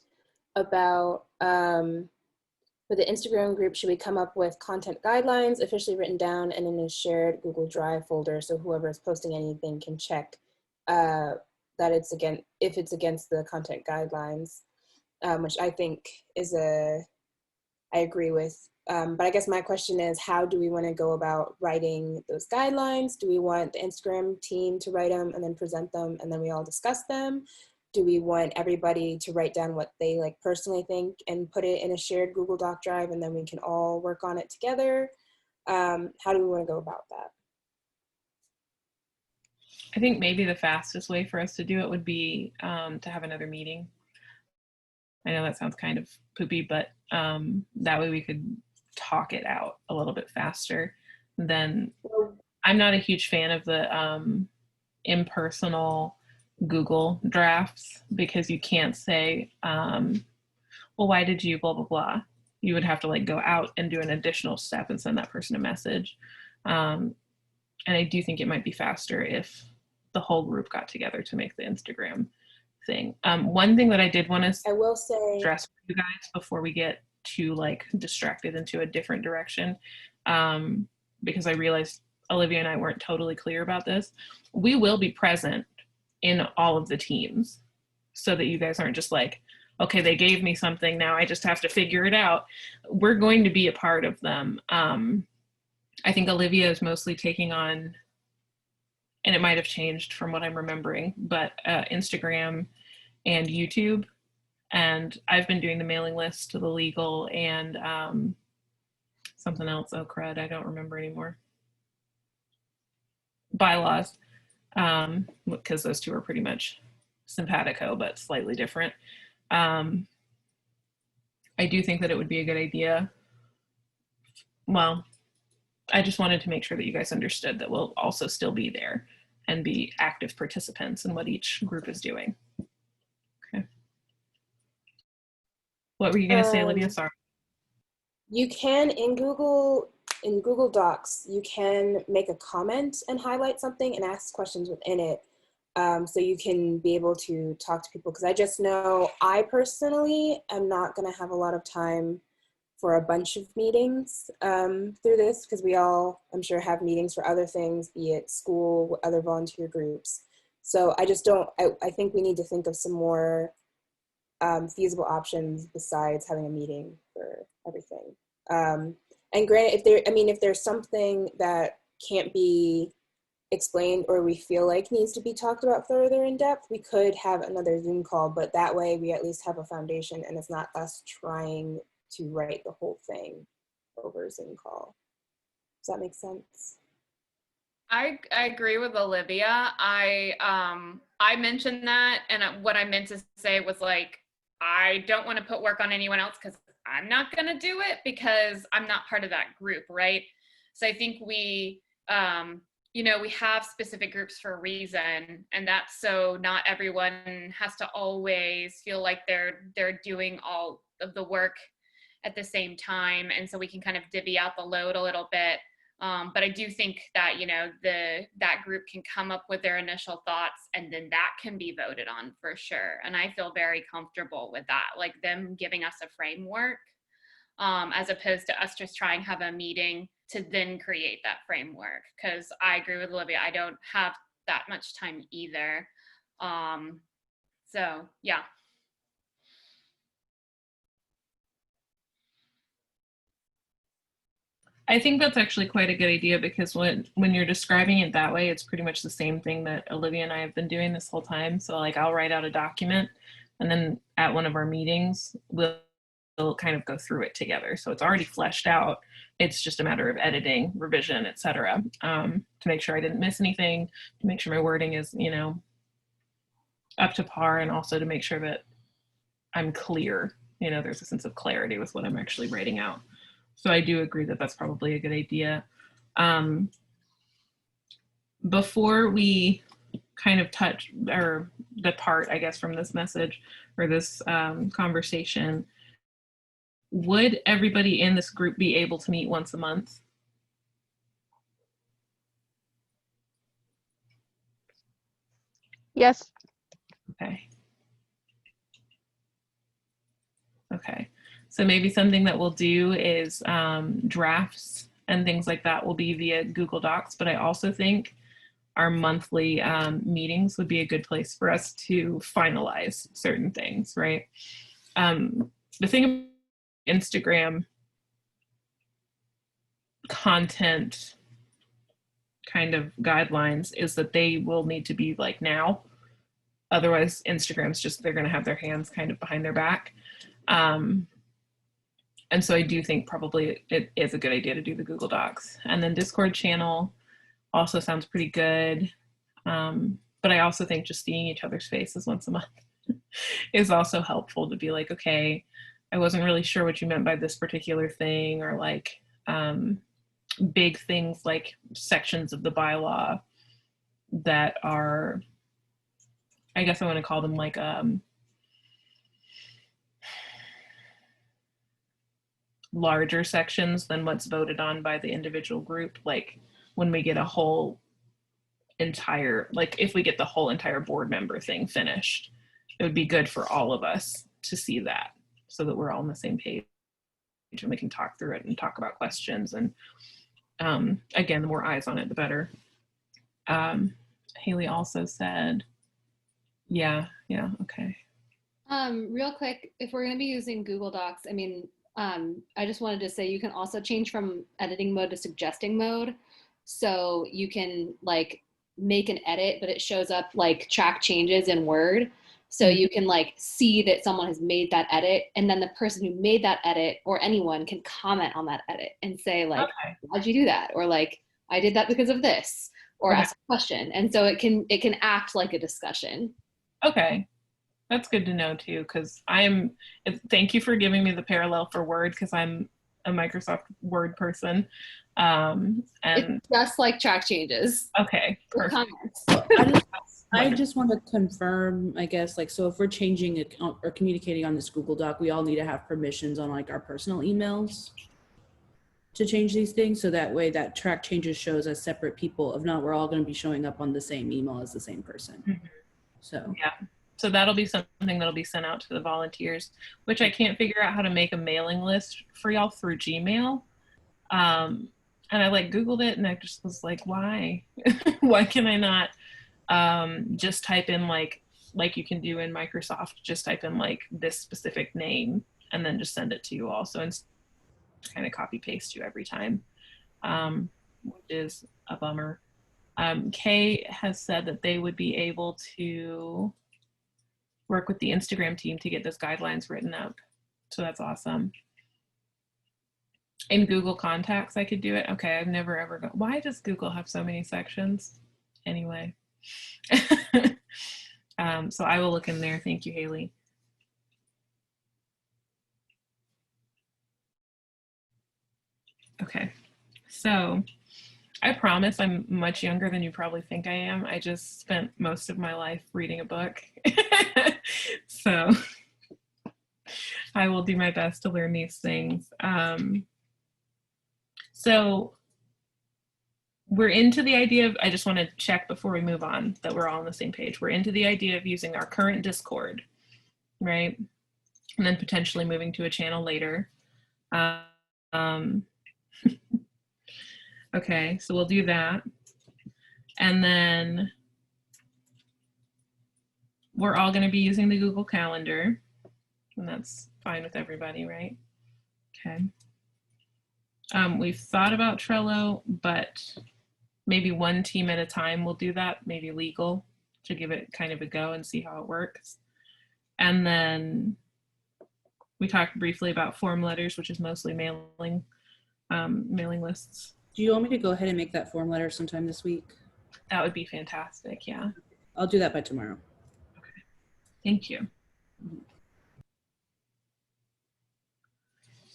Speaker 6: about for the Instagram group, should we come up with content guidelines officially written down and in a shared Google Drive folder so whoever is posting anything can check that if it's against the content guidelines, which I think is I agree with. But I guess my question is, how do we want to go about writing those guidelines? Do we want the Instagram team to write them and then present them and then we all discuss them? Do we want everybody to write down what they like personally think and put it in a shared Google Doc drive and then we can all work on it together? How do we want to go about that?
Speaker 2: I think maybe the fastest way for us to do it would be to have another meeting. I know that sounds kind of poopy, but that way we could talk it out a little bit faster. Then I'm not a huge fan of the impersonal Google drafts because you can't say, well, why did you blah, blah, blah. You would have to like go out and do an additional step and send that person a message. And I do think it might be faster if the whole group got together to make the Instagram thing. One thing that I did want to stress for you guys before we get too like distracted into a different direction, because I realized Olivia and I weren't totally clear about this. We will be present in all of the teams so that you guys aren't just like, okay, they gave me something, now I just have to figure it out. We're going to be a part of them. I think Olivia is mostly taking on, and it might have changed from what I'm remembering, but Instagram and YouTube. And I've been doing the mailing list to the legal and something else. Oh, crud, I don't remember anymore. Bylaws, because those two are pretty much simpatico, but slightly different. I do think that it would be a good idea. Well, I just wanted to make sure that you guys understood that we'll also still be there and be active participants in what each group is doing. Okay. What were you going to say, Olivia? Sorry.
Speaker 6: You can, in Google Docs, you can make a comment and highlight something and ask questions within it. So you can be able to talk to people. Because I just know I personally am not going to have a lot of time for a bunch of meetings through this, because we all, I'm sure, have meetings for other things, be it school, other volunteer groups. So I just don't, I think we need to think of some more feasible options besides having a meeting for everything. And granted, if there's something that can't be explained or we feel like needs to be talked about further in depth, we could have another Zoom call, but that way we at least have a foundation and it's not us trying to write the whole thing over Zoom call. Does that make sense?
Speaker 1: I agree with Olivia. I mentioned that, and what I meant to say was like, I don't want to put work on anyone else because I'm not going to do it because I'm not part of that group, right? So I think we, you know, we have specific groups for a reason, and that's so not everyone has to always feel like they're doing all of the work at the same time, and so we can kind of divvy out the load a little bit. But I do think that, you know, that group can come up with their initial thoughts and then that can be voted on for sure. And I feel very comfortable with that, like them giving us a framework, as opposed to us just trying to have a meeting to then create that framework. Because I agree with Olivia, I don't have that much time either. So yeah.
Speaker 2: I think that's actually quite a good idea, because when you're describing it that way, it's pretty much the same thing that Olivia and I have been doing this whole time. So like I'll write out a document and then at one of our meetings, we'll kind of go through it together. So it's already fleshed out. It's just a matter of editing, revision, etc. To make sure I didn't miss anything, to make sure my wording is, you know, up to par, and also to make sure that I'm clear. You know, there's a sense of clarity with what I'm actually writing out. So I do agree that that's probably a good idea. Before we kind of touch or depart, I guess, from this message or this conversation, would everybody in this group be able to meet once a month?
Speaker 3: Yes.
Speaker 2: Okay. Okay. So maybe something that we'll do is drafts and things like that will be via Google Docs, but I also think our monthly meetings would be a good place for us to finalize certain things, right? The thing about Instagram content kind of guidelines is that they will need to be like now. Otherwise, Instagram's just, they're going to have their hands kind of behind their back. And so I do think probably it is a good idea to do the Google Docs. And then Discord channel also sounds pretty good. But I also think just seeing each other's faces once a month is also helpful to be like, okay, I wasn't really sure what you meant by this particular thing, or like big things like sections of the bylaw that are, I guess I want to call them like larger sections than what's voted on by the individual group. Like when we get a whole entire, like if we get the whole entire board member thing finished, it would be good for all of us to see that so that we're all on the same page and we can talk through it and talk about questions. And again, the more eyes on it, the better. Haley also said, yeah, okay.
Speaker 7: Real quick, if we're going to be using Google Docs, I mean, I just wanted to say you can also change from editing mode to suggesting mode. So you can like make an edit, but it shows up like track changes in Word. So you can like see that someone has made that edit, and then the person who made that edit or anyone can comment on that edit and say like, okay, why'd you do that? Or like, I did that because of this, or ask a question. And so it can act like a discussion.
Speaker 2: Okay. That's good to know too, because thank you for giving me the parallel for Word, because I'm a Microsoft Word person. And
Speaker 7: it's just like track changes.
Speaker 2: Okay, perfect.
Speaker 4: I just want to confirm, I guess, like, so if we're changing it or communicating on this Google Doc, we all need to have permissions on like our personal emails to change these things. So that way that track changes shows as separate people. If not, we're all going to be showing up on the same email as the same person. Mm-hmm. So
Speaker 2: yeah. So that'll be something that'll be sent out to the volunteers, which I can't figure out how to make a mailing list for y'all through Gmail. And I like Googled it and I just was like, why? Why can I not just type in like you can do in Microsoft, just type in like this specific name and then just send it to you all. So it's kind of copy paste you every time, which is a bummer. Kay has said that they would be able to work with the Instagram team to get those guidelines written up. So that's awesome. In Google Contacts, I could do it. Okay, I've never ever gone. Why does Google have so many sections? Anyway. So I will look in there. Thank you, Haley. Okay, so I promise I'm much younger than you probably think I am. I just spent most of my life reading a book. So I will do my best to learn these things. So we're into the idea of, I just want to check before we move on that we're all on the same page. We're into the idea of using our current Discord, right? And then potentially moving to a channel later. Okay, so we'll do that. And then we're all going to be using the Google Calendar, and that's fine with everybody, right? Okay. We've thought about Trello, but maybe one team at a time will do that, maybe legal, to give it kind of a go and see how it works. And then we talked briefly about form letters, which is mostly mailing lists.
Speaker 4: Do you want me to go ahead and make that form letter sometime this week?
Speaker 2: That would be fantastic, yeah.
Speaker 4: I'll do that by tomorrow.
Speaker 2: Okay, thank you.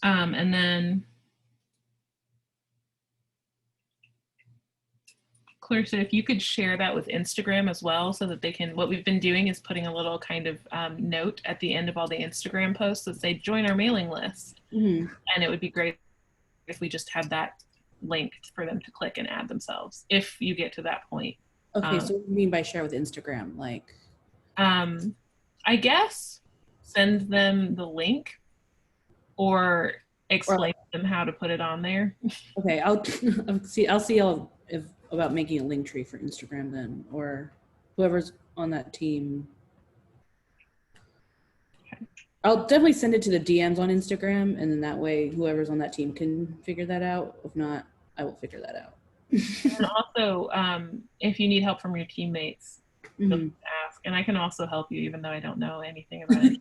Speaker 2: And then Clarissa, if you could share that with Instagram as well, so that they can, what we've been doing is putting a little kind of note at the end of all the Instagram posts that say join our mailing list. And it would be great if we just had that linked for them to click and add themselves, if you get to that point.
Speaker 4: Okay, so what do you mean by share with Instagram? Like,
Speaker 2: I guess send them the link or explain to them how to put it on there.
Speaker 4: Okay, I'll see about making a link tree for Instagram then, or whoever's on that team.
Speaker 2: Okay.
Speaker 4: I'll definitely send it to the DMs on Instagram, and then that way whoever's on that team can figure that out. If not, I will figure that out.
Speaker 2: And also, if you need help from your teammates, just ask. And I can also help you, even though I don't know anything about it.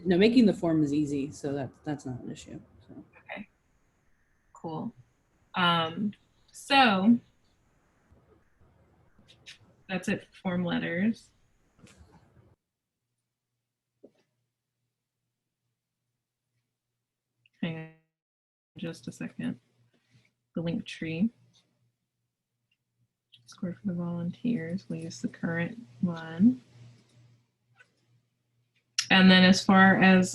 Speaker 4: No, making the form is easy, so that's not an issue. So.
Speaker 2: Okay, cool. So that's it for form letters. Hang on just a second. The link tree. Score for the volunteers. We'll use the current one. And then as far as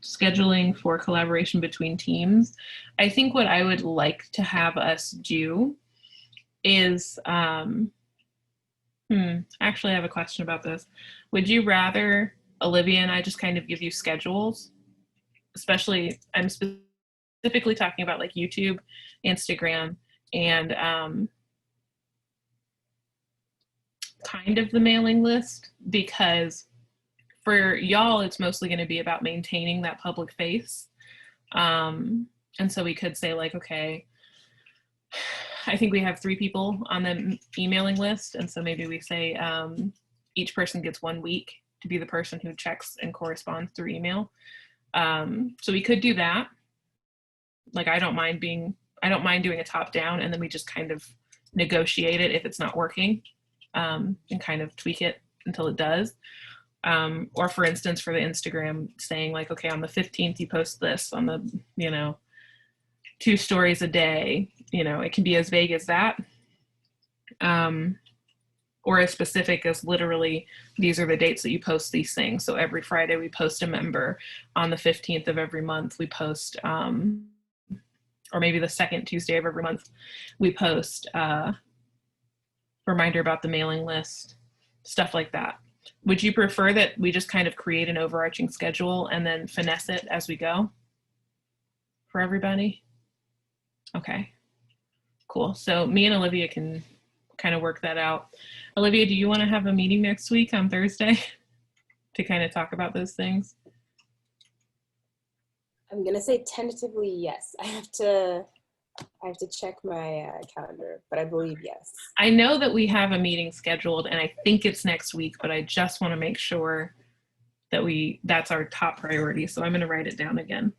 Speaker 2: scheduling for collaboration between teams, I think what I would like to have us do is, actually I have a question about this. Would you rather Olivia and I just kind of give you schedules? Especially, I'm specifically talking about like YouTube, Instagram, and kind of the mailing list, because for y'all, it's mostly going to be about maintaining that public face. And so we could say like, okay, I think we have 3 people on the emailing list. And so maybe we say each person gets 1 week to be the person who checks and corresponds through email. So we could do that. Like, I don't mind doing a top down, and then we just kind of negotiate it if it's not working, and kind of tweak it until it does. Or for instance, for the Instagram, saying like, okay, on the 15th, you post this on the, 2 stories a day, it can be as vague as that. Or as specific as literally, these are the dates that you post these things. So every Friday we post a member. On the 15th of every month we post, or maybe the second Tuesday of every month, we post a reminder about the mailing list, stuff like that. Would you prefer that we just kind of create an overarching schedule and then finesse it as we go for everybody? Okay, cool. So me and Olivia can kind of work that out. Olivia, do you want to have a meeting next week on Thursday to kind of talk about those things?
Speaker 6: I'm going to say tentatively yes. I have to I have to check my calendar, but I believe yes.
Speaker 2: I know that we have a meeting scheduled, and I think it's next week, but I just want to make sure that that's our top priority. So I'm going to write it down again.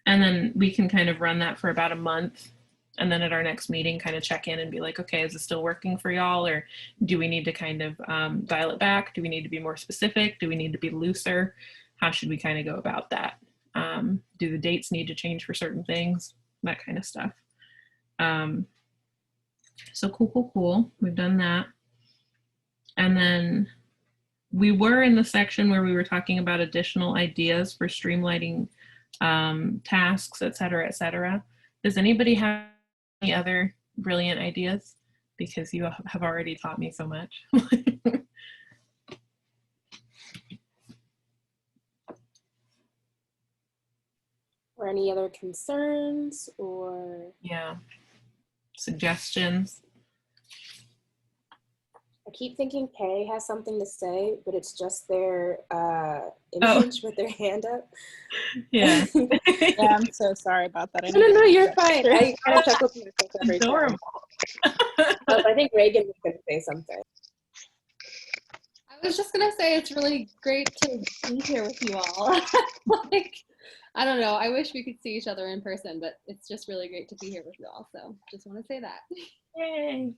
Speaker 2: And then we can kind of run that for about a month. And then at our next meeting, kind of check in and be like, okay, is this still working for y'all? Or do we need to kind of dial it back? Do we need to be more specific? Do we need to be looser? How should we kind of go about that? Do the dates need to change for certain things? That kind of stuff. So cool. We've done that. And then we were in the section where we were talking about additional ideas for streamlining tasks, et cetera. Does anybody have any other brilliant ideas? Because you have already taught me so much.
Speaker 6: Or any other concerns or?
Speaker 2: Yeah, suggestions.
Speaker 6: I keep thinking Kay has something to say, but it's just their image with their hand up.
Speaker 2: Yeah.
Speaker 5: Yeah, I'm so sorry about that.
Speaker 6: No, you're fine. I kind of chuckle to myself every
Speaker 2: Adorable.
Speaker 6: time. I think Reagan was going to say something.
Speaker 7: I was just gonna say it's really great to be here with you all. Like, I don't know. I wish we could see each other in person, but it's just really great to be here with you all. So just want to say that.
Speaker 2: Yay.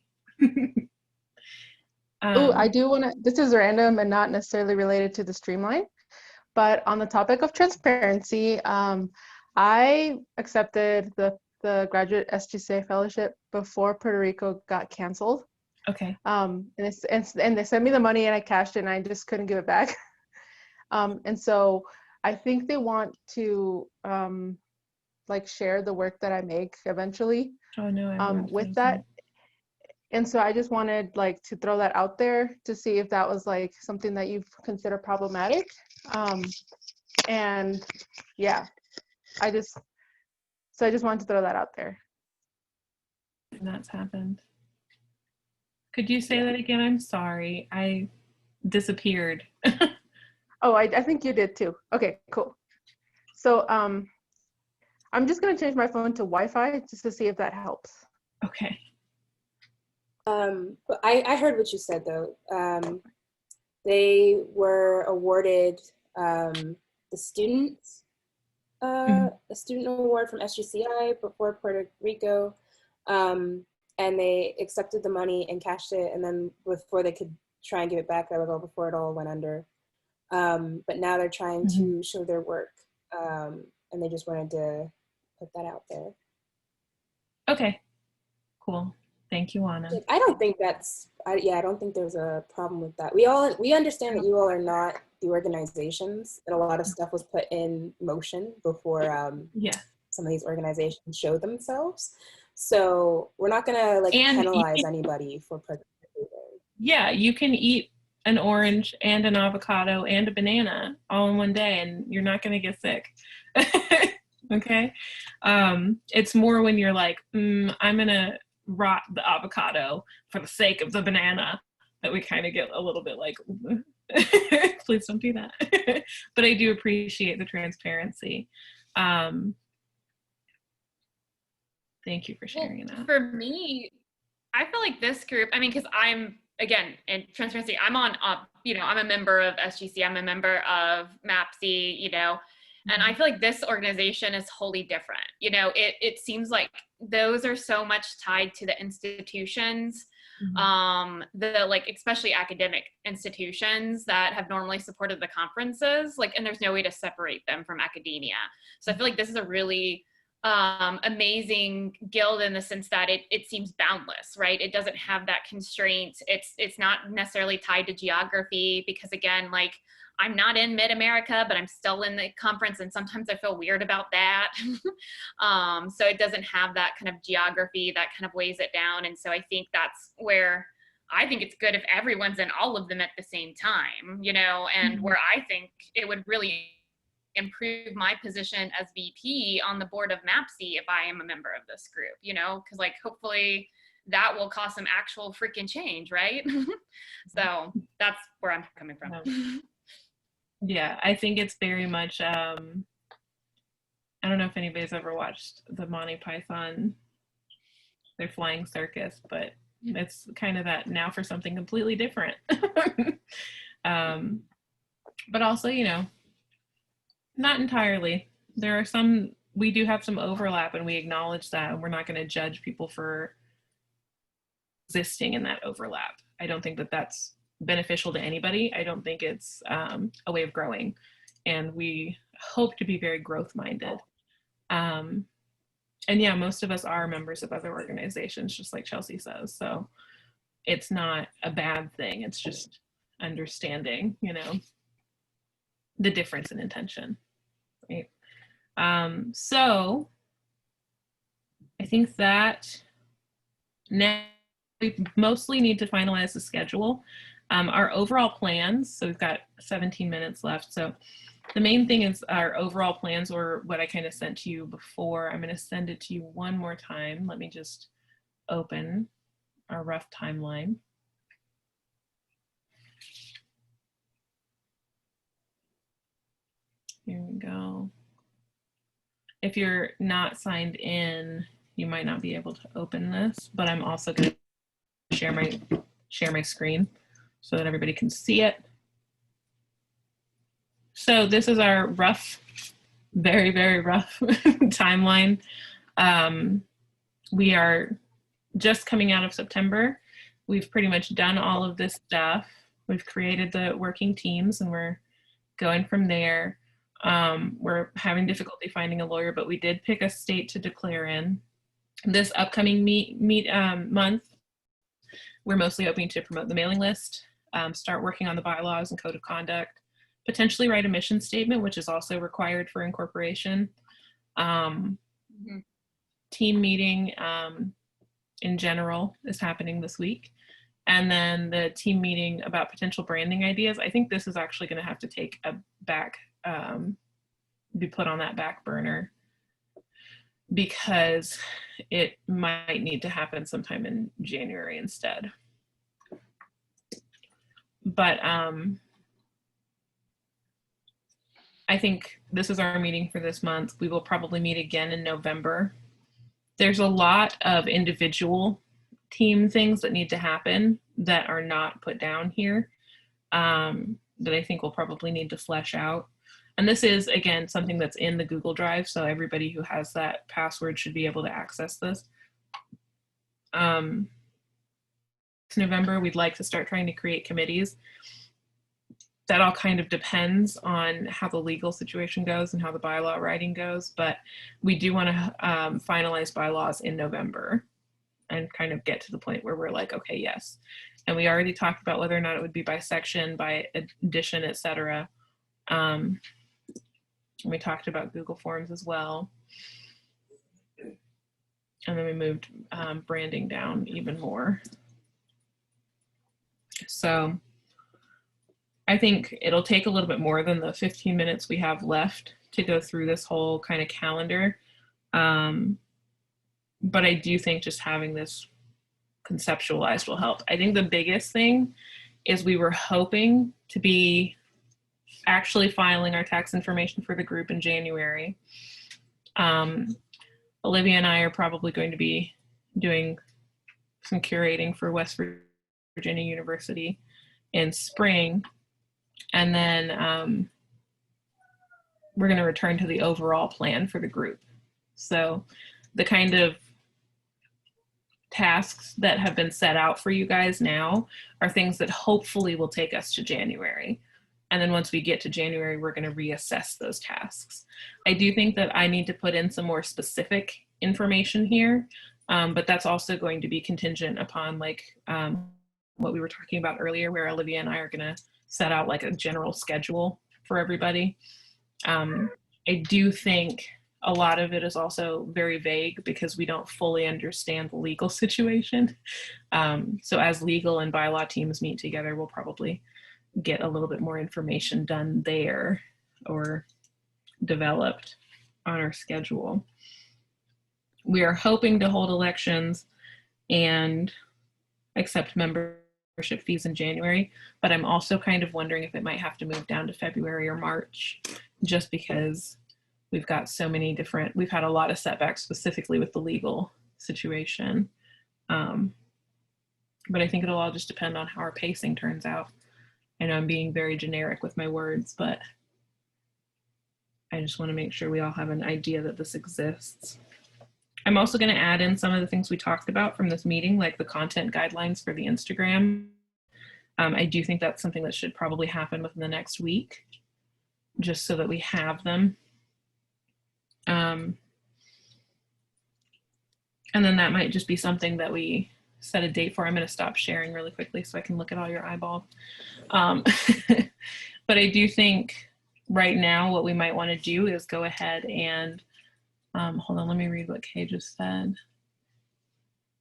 Speaker 8: Oh, I do want to, this is random and not necessarily related to the streamline, but on the topic of transparency, I accepted the graduate SGCA fellowship before Puerto Rico got canceled.
Speaker 2: Okay.
Speaker 8: And they sent me the money and I cashed it and I just couldn't give it back. And so I think they want to like share the work that I make eventually.
Speaker 2: Oh no.
Speaker 8: With that. And so I just wanted like to throw that out there to see if that was like something that you consider problematic. And yeah, I just wanted to throw that out there.
Speaker 2: And that's happened. Could you say that again? I'm sorry. I disappeared.
Speaker 8: Oh, I think you did too. Okay, cool. So I'm just gonna change my phone to Wi-Fi just to see if that helps.
Speaker 2: Okay.
Speaker 6: But I heard what you said though. They were awarded the student award from SGCI before Puerto Rico, and they accepted the money and cashed it, and then before they could try and give it back, that was all before it all went under. But now they're trying to show their work, and they just wanted to put that out there.
Speaker 2: Okay, cool. Thank you, Anna.
Speaker 6: I don't think I don't think there's a problem with that. We understand that you all are not the organizations, and a lot of stuff was put in motion before some of these organizations showed themselves. So we're not gonna like penalize anybody for participating.
Speaker 2: Yeah, you can eat an orange and an avocado and a banana all in one day, and you're not gonna get sick. Okay, it's more when you're like, I'm gonna rot the avocado for the sake of the banana that we kind of get a little bit like, please don't do that. But I do appreciate the transparency. Thank you for sharing that.
Speaker 1: For me, I feel like this group, I mean, because I'm, again, in transparency, I'm on, I'm a member of SGC, I'm a member of MAPC, and I feel like this organization is wholly different. It seems like those are so much tied to the institutions, especially academic institutions that have normally supported the conferences, and there's no way to separate them from academia. So I feel like this is a really amazing guild in the sense that it seems boundless, right? It doesn't have that constraint. It's not necessarily tied to geography, because again, I'm not in mid-America, but I'm still in the conference, and sometimes I feel weird about that. So it doesn't have that kind of geography that kind of weighs it down. And so I think that's where I think it's good if everyone's in all of them at the same time, and where I think it would really improve my position as VP on the board of MAPC if I am a member of this group, you know, because like hopefully that will cause some actual freaking change, right? So that's where I'm coming from.
Speaker 2: Yeah, I think it's very much, I don't know if anybody's ever watched the Monty Python, their flying circus, but it's kind of that now for something completely different. But also, you know, not entirely. There are some, we do have some overlap and we acknowledge that, and we're not going to judge people for existing in that overlap. I don't think that that's beneficial to anybody. I don't think it's a way of growing, and we hope to be very growth minded. And yeah, most of us are members of other organizations, just like Chelsea says. So it's not a bad thing. It's just understanding, you know, the difference in intention, right? So I think that now we mostly need to finalize the schedule. Our overall plans, so we've got 17 minutes left. So the main thing is our overall plans, or what I kind of sent to you before. I'm going to send it to you one more time. Let me just open our rough timeline. Here we go. If you're not signed in, you might not be able to open this, but I'm also going to share my screen so that everybody can see it. So this is our rough, very, very rough timeline. We are just coming out of September. We've pretty much done all of this stuff. We've created the working teams and we're going from there. We're having difficulty finding a lawyer, but we did pick a state to declare in. This upcoming month, we're mostly hoping to promote the mailing list, start working on the bylaws and code of conduct, potentially write a mission statement, which is also required for incorporation. Team meeting in general is happening this week. And then the team meeting about potential branding ideas. I think this is actually going to have to take a be put on that back burner because it might need to happen sometime in January instead. But I think this is our meeting for this month. We will probably meet again in November. There's a lot of individual team things that need to happen that are not put down here that I think we'll probably need to flesh out. And this is, again, something that's in the Google Drive, so everybody who has that password should be able to access this. November, we'd like to start trying to create committees. That all kind of depends on how the legal situation goes and how the bylaw writing goes, but we do want to finalize bylaws in November and kind of get to the point where we're like, okay, yes. And we already talked about whether or not it would be by section, by edition, etc. We talked about Google Forms as well. And then we moved branding down even more. So I think it'll take a little bit more than the 15 minutes we have left to go through this whole kind of calendar. But I do think just having this conceptualized will help. I think the biggest thing is we were hoping to be actually filing our tax information for the group in January. Olivia and I are probably going to be doing some curating for West Virginia University in spring. And then we're going to return to the overall plan for the group. So the kind of tasks that have been set out for you guys now are things that hopefully will take us to January. And then once we get to January, we're going to reassess those tasks. I do think that I need to put in some more specific information here, but that's also going to be contingent upon like what we were talking about earlier, where Olivia and I are going to set out like a general schedule for everybody. I do think a lot of it is also very vague because we don't fully understand the legal situation. So as legal and bylaw teams meet together, we'll probably get a little bit more information done there, or developed on our schedule. We are hoping to hold elections and accept membership fees in January, but I'm also kind of wondering if it might have to move down to February or March, just because we've got so many different, we've had a lot of setbacks specifically with the legal situation. But I think it'll all just depend on how our pacing turns out. I know I'm being very generic with my words, but I just want to make sure we all have an idea that this exists. I'm also going to add in some of the things we talked about from this meeting, like the content guidelines for the Instagram. I do think that's something that should probably happen within the next week, just so that we have them. And then that might just be something that we set a date for. I'm going to stop sharing really quickly so I can look at all your eyeballs. But I do think right now what we might want to do is go ahead and hold on, let me read what Kay just said.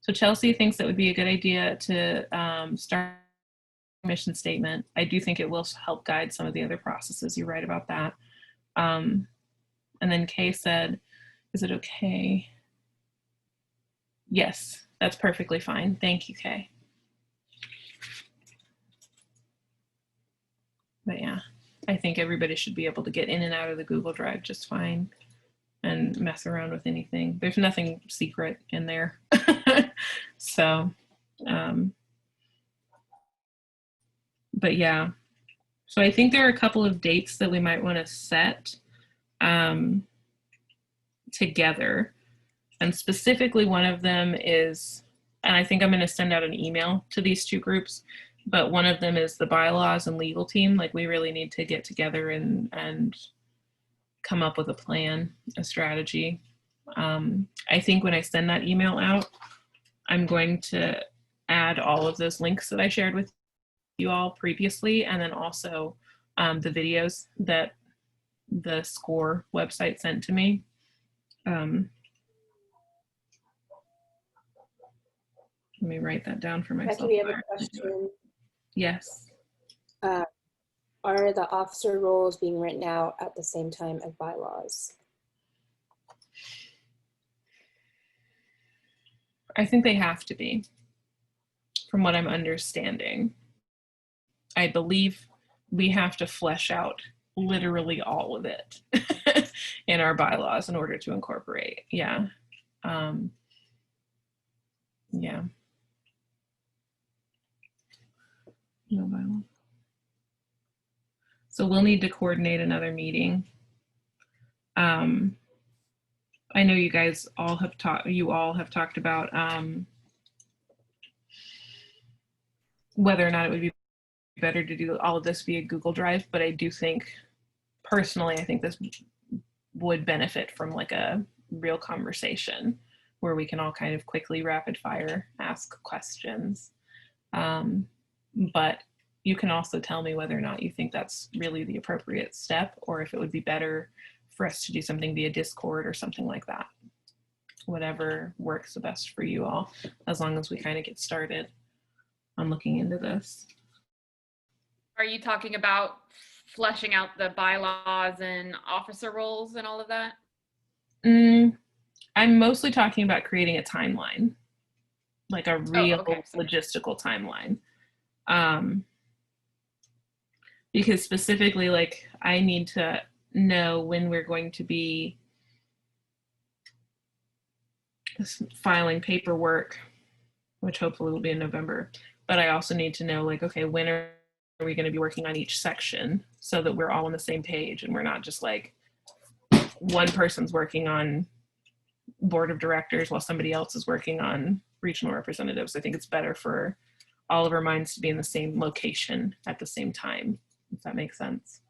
Speaker 2: So Chelsea thinks that would be a good idea to start a mission statement. I do think it will help guide some of the other processes. You're right about that. And then Kay said, is it okay? Yes, that's perfectly fine. Thank you, Kay. But yeah, I think everybody should be able to get in and out of the Google Drive just fine and mess around with anything. There's nothing secret in there. So, but yeah, so I think there are a couple of dates that we might want to set together. And specifically one of them is, and I think I'm going to send out an email to these two groups, but one of them is the bylaws and legal team. Like, we really need to get together and come up with a plan, a strategy. I think when I send that email out, I'm going to add all of those links that I shared with you all previously, and then also the videos that the SCORE website sent to me. Let me write that down for myself.
Speaker 6: Becky, we have a question.
Speaker 2: Yes.
Speaker 6: Are the officer roles being written out at the same time as bylaws?
Speaker 2: I think they have to be, from what I'm understanding. I believe we have to flesh out literally all of it in our bylaws in order to incorporate. Yeah. Yeah. No bylaw. So we'll need to coordinate another meeting. I know you guys all have talked about whether or not it would be better to do all of this via Google Drive, but I do think, personally, I think this would benefit from like a real conversation where we can all kind of quickly rapid fire ask questions. But you can also tell me whether or not you think that's really the appropriate step, or if it would be better for us to do something via Discord or something like that. Whatever works the best for you all, as long as we kind of get started on looking into this.
Speaker 1: Are you talking about fleshing out the bylaws and officer roles and all of that?
Speaker 2: I'm mostly talking about creating a timeline, like a real logistical timeline. Because specifically, like, I need to know when we're going to be filing paperwork, which hopefully will be in November. But I also need to know, like, okay, when are we going to be working on each section so that we're all on the same page and we're not just like one person's working on board of directors while somebody else is working on regional representatives. I think it's better for all of our minds to be in the same location at the same time, if that makes sense.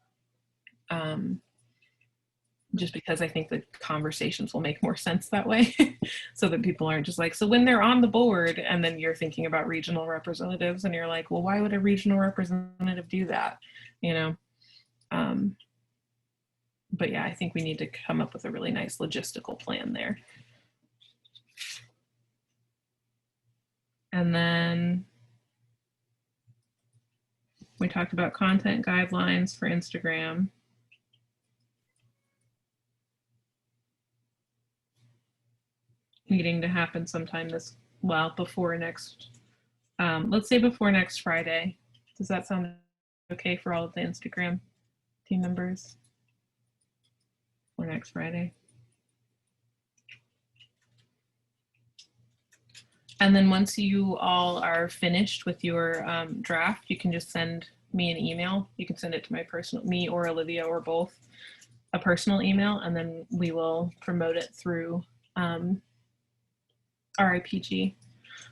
Speaker 2: Just because I think the conversations will make more sense that way so that people aren't just like, so when they're on the board and then you're thinking about regional representatives and you're like, well, why would a regional representative do that? You know? But yeah, I think we need to come up with a really nice logistical plan there. And then we talked about content guidelines for Instagram. meeting to happen sometime before next, let's say before next Friday. Does that sound okay for all of the Instagram team members? Or next Friday? And then once you all are finished with your draft, you can just send me an email. You can send it to me or Olivia or both, a personal email, and then we will promote it through ripg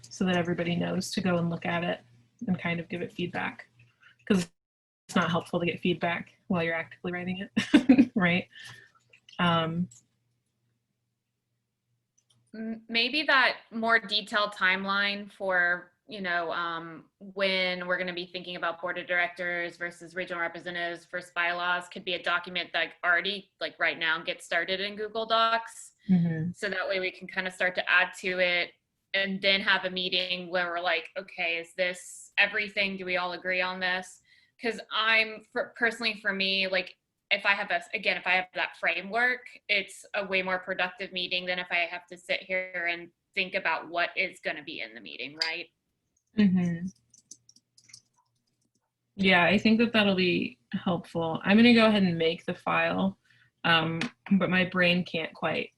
Speaker 2: so that everybody knows to go and look at it and kind of give it feedback, because it's not helpful to get feedback while you're actively writing it, right?
Speaker 1: Maybe that more detailed timeline for, when we're going to be thinking about board of directors versus regional representatives versus bylaws could be a document that already, like right now, gets started in Google Docs.
Speaker 2: Mm-hmm.
Speaker 1: So that way we can kind of start to add to it and then have a meeting where we're like, okay, is this everything? Do we all agree on this? Because personally for me, like, if I have that framework, it's a way more productive meeting than if I have to sit here and think about what is going to be in the meeting, right?
Speaker 2: Mm-hmm. Yeah, I think that'll be helpful. I'm going to go ahead and make the file, but my brain can't quite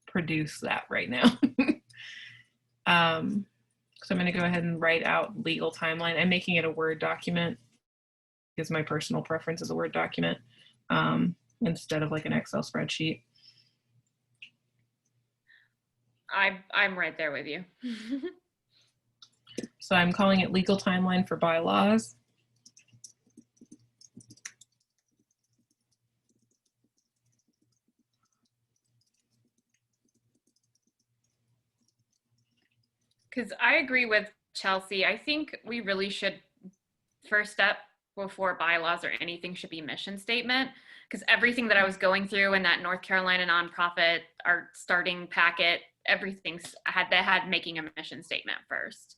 Speaker 2: produce that right now. So I'm going to go ahead and write out legal timeline. I'm making it a Word document because my personal preference is a Word document instead of like an Excel spreadsheet.
Speaker 1: I'm right there with you.
Speaker 2: So I'm calling it legal timeline for bylaws.
Speaker 1: Because I agree with Chelsea. I think we really should, first step before bylaws or anything should be mission statement, because everything that I was going through in that North Carolina nonprofit, our starting packet, everything's had making a mission statement first.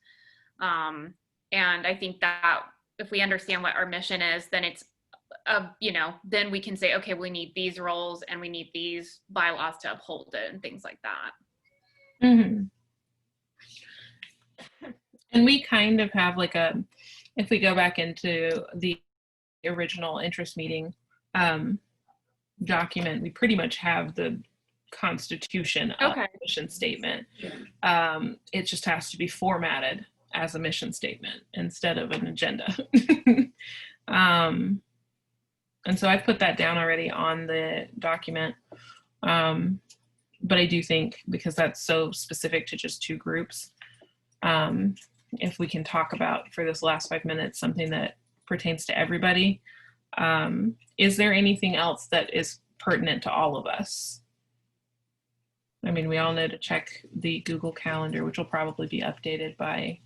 Speaker 1: And I think that if we understand what our mission is, then it's, then we can say, okay, we need these roles and we need these bylaws to uphold it and things like that.
Speaker 2: Mm-hmm. And we kind of have like if we go back into the original interest meeting document, we pretty much have the constitution of the mission statement. It just has to be formatted as a mission statement instead of an agenda. And so I've put that down already on the document. But I do think, because that's so specific to just two groups, if we can talk about for this last 5 minutes something that pertains to everybody. Is there anything else that is pertinent to all of us? I mean, we all know to check the Google Calendar, which will probably be updated by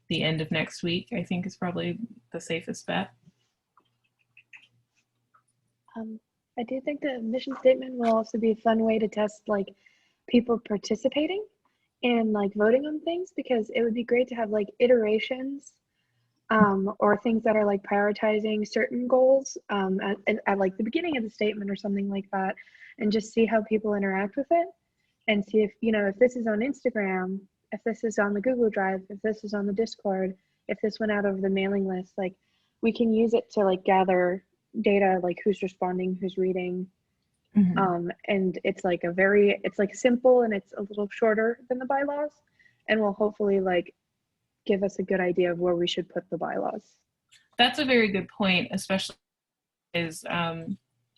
Speaker 2: the end of next week, I think is probably the safest bet.
Speaker 3: I do think the mission statement will also be a fun way to test like people participating and like voting on things, because it would be great to have like iterations or things that are like prioritizing certain goals at like the beginning of the statement or something like that, and just see how people interact with it and see if, if this is on Instagram, if this is on the Google Drive, if this is on the Discord, if this went out over the mailing list, like we can use it to like gather data, like who's responding, who's reading.
Speaker 2: Mm-hmm.
Speaker 3: And it's like it's like simple, and it's a little shorter than the bylaws, and will hopefully like give us a good idea of where we should put the bylaws.
Speaker 2: That's a very good point, especially is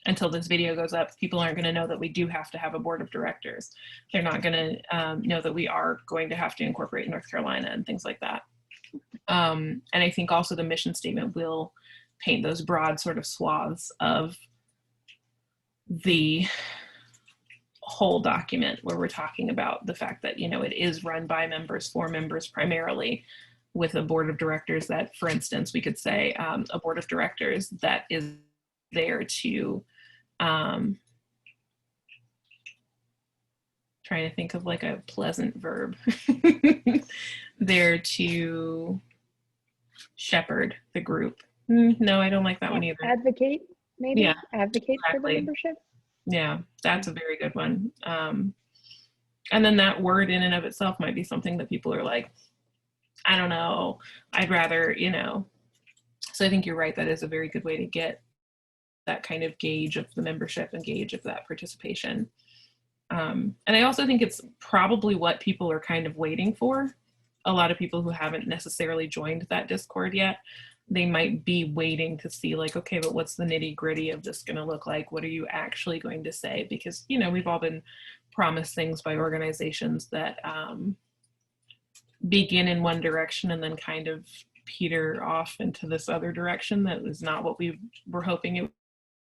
Speaker 2: until this video goes up, people aren't going to know that we do have to have a board of directors. They're not going to know that we are going to have to incorporate North Carolina and things like that. And I think also the mission statement will paint those broad sort of swaths of the whole document, where we're talking about the fact that, it is run by members for members primarily, with a board of directors that, for instance, we could say a board of directors that is there to trying to think of like a pleasant verb there to shepherd the group. No, I don't like that one either.
Speaker 3: Advocate, maybe.
Speaker 2: Yeah,
Speaker 3: advocate
Speaker 2: exactly.
Speaker 3: for the membership.
Speaker 2: Yeah, that's a very good one. And then that word in and of itself might be something that people are like, I don't know, I'd rather, you know. So I think you're right. That is a very good way to get that kind of gauge of the membership and gauge of that participation. And I also think it's probably what people are kind of waiting for. A lot of people who haven't necessarily joined that Discord yet, they might be waiting to see like, okay, but what's the nitty gritty of this going to look like? What are you actually going to say? Because, you know, we've all been promised things by organizations that begin in one direction and then kind of peter off into this other direction that is not what we were hoping it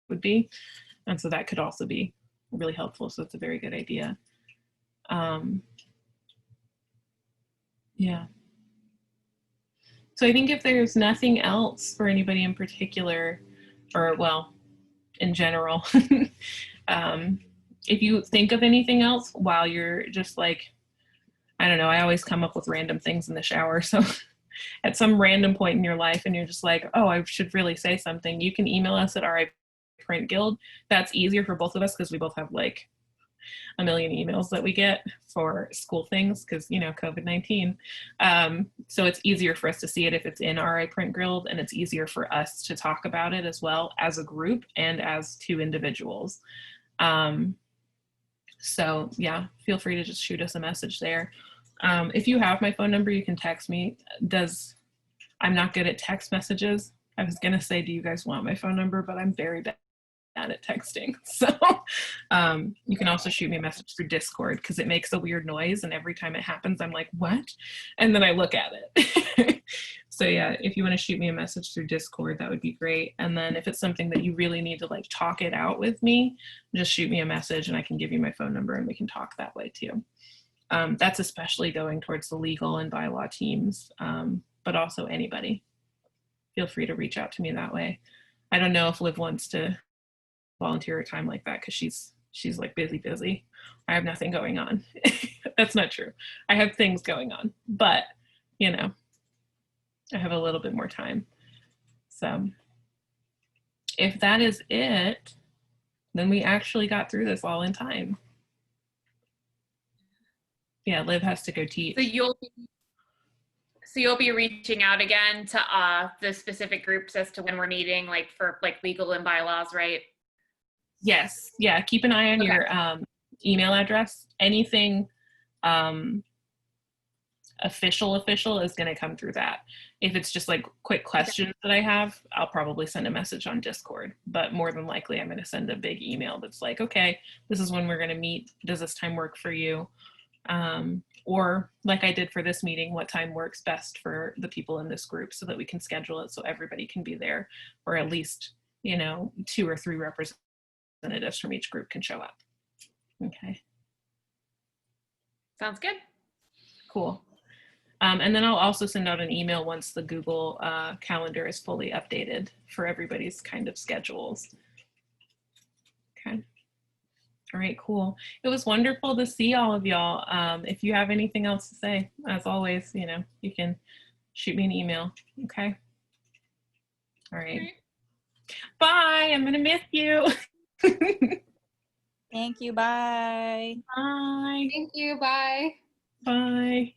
Speaker 2: would be. And so that could also be really helpful. So it's a very good idea. Yeah. So I think if there's nothing else for anybody in particular, or well, in general, if you think of anything else while you're just like, I don't know, I always come up with random things in the shower. So at some random point in your life and you're just like, oh, I should really say something, you can email us at RI Print Guild. That's easier for both of us because we both have like a million emails that we get for school things because, you know, COVID-19. So it's easier for us to see it if it's in RI Print Guild, and it's easier for us to talk about it as well as a group and as two individuals. So yeah, feel free to just shoot us a message there. If you have my phone number, you can text me. I'm not good at text messages. I was gonna say, do you guys want my phone number? But I'm very bad at texting. So you can also shoot me a message through Discord because it makes a weird noise. And every time it happens, I'm like, what? And then I look at it. So yeah, if you want to shoot me a message through Discord, that would be great. And then if it's something that you really need to like talk it out with me, just shoot me a message and I can give you my phone number and we can talk that way too. That's especially going towards the legal and bylaw teams, but also anybody. Feel free to reach out to me that way. I don't know if Liv wants to volunteer her time like that because she's like busy. I have nothing going on. That's not true. I have things going on, but you know, I have a little bit more time. So if that is it, then we actually got through this all in time. Yeah, Liv has to go teach.
Speaker 1: So you'll be reaching out again to the specific groups as to when we're meeting, like for like legal and bylaws, right?
Speaker 2: Yes. Yeah. Keep an eye on your email address. Anything official is going to come through that. If it's just like quick questions that I have, I'll probably send a message on Discord. But more than likely, I'm going to send a big email that's like, okay, this is when we're going to meet. Does this time work for you? Or like I did for this meeting, what time works best for the people in this group so that we can schedule it so everybody can be there, or at least, you know, 2 or 3 representatives from each group can show up. Okay.
Speaker 1: Sounds good.
Speaker 2: Cool. And then I'll also send out an email once the Google calendar is fully updated for everybody's kind of schedules. Okay. All right, cool. It was wonderful to see all of y'all. If you have anything else to say, as always, you know, you can shoot me an email. Okay. All right. Bye. I'm going to miss you.
Speaker 5: Thank you. Bye.
Speaker 2: Bye.
Speaker 7: Thank you. Bye.
Speaker 2: Bye.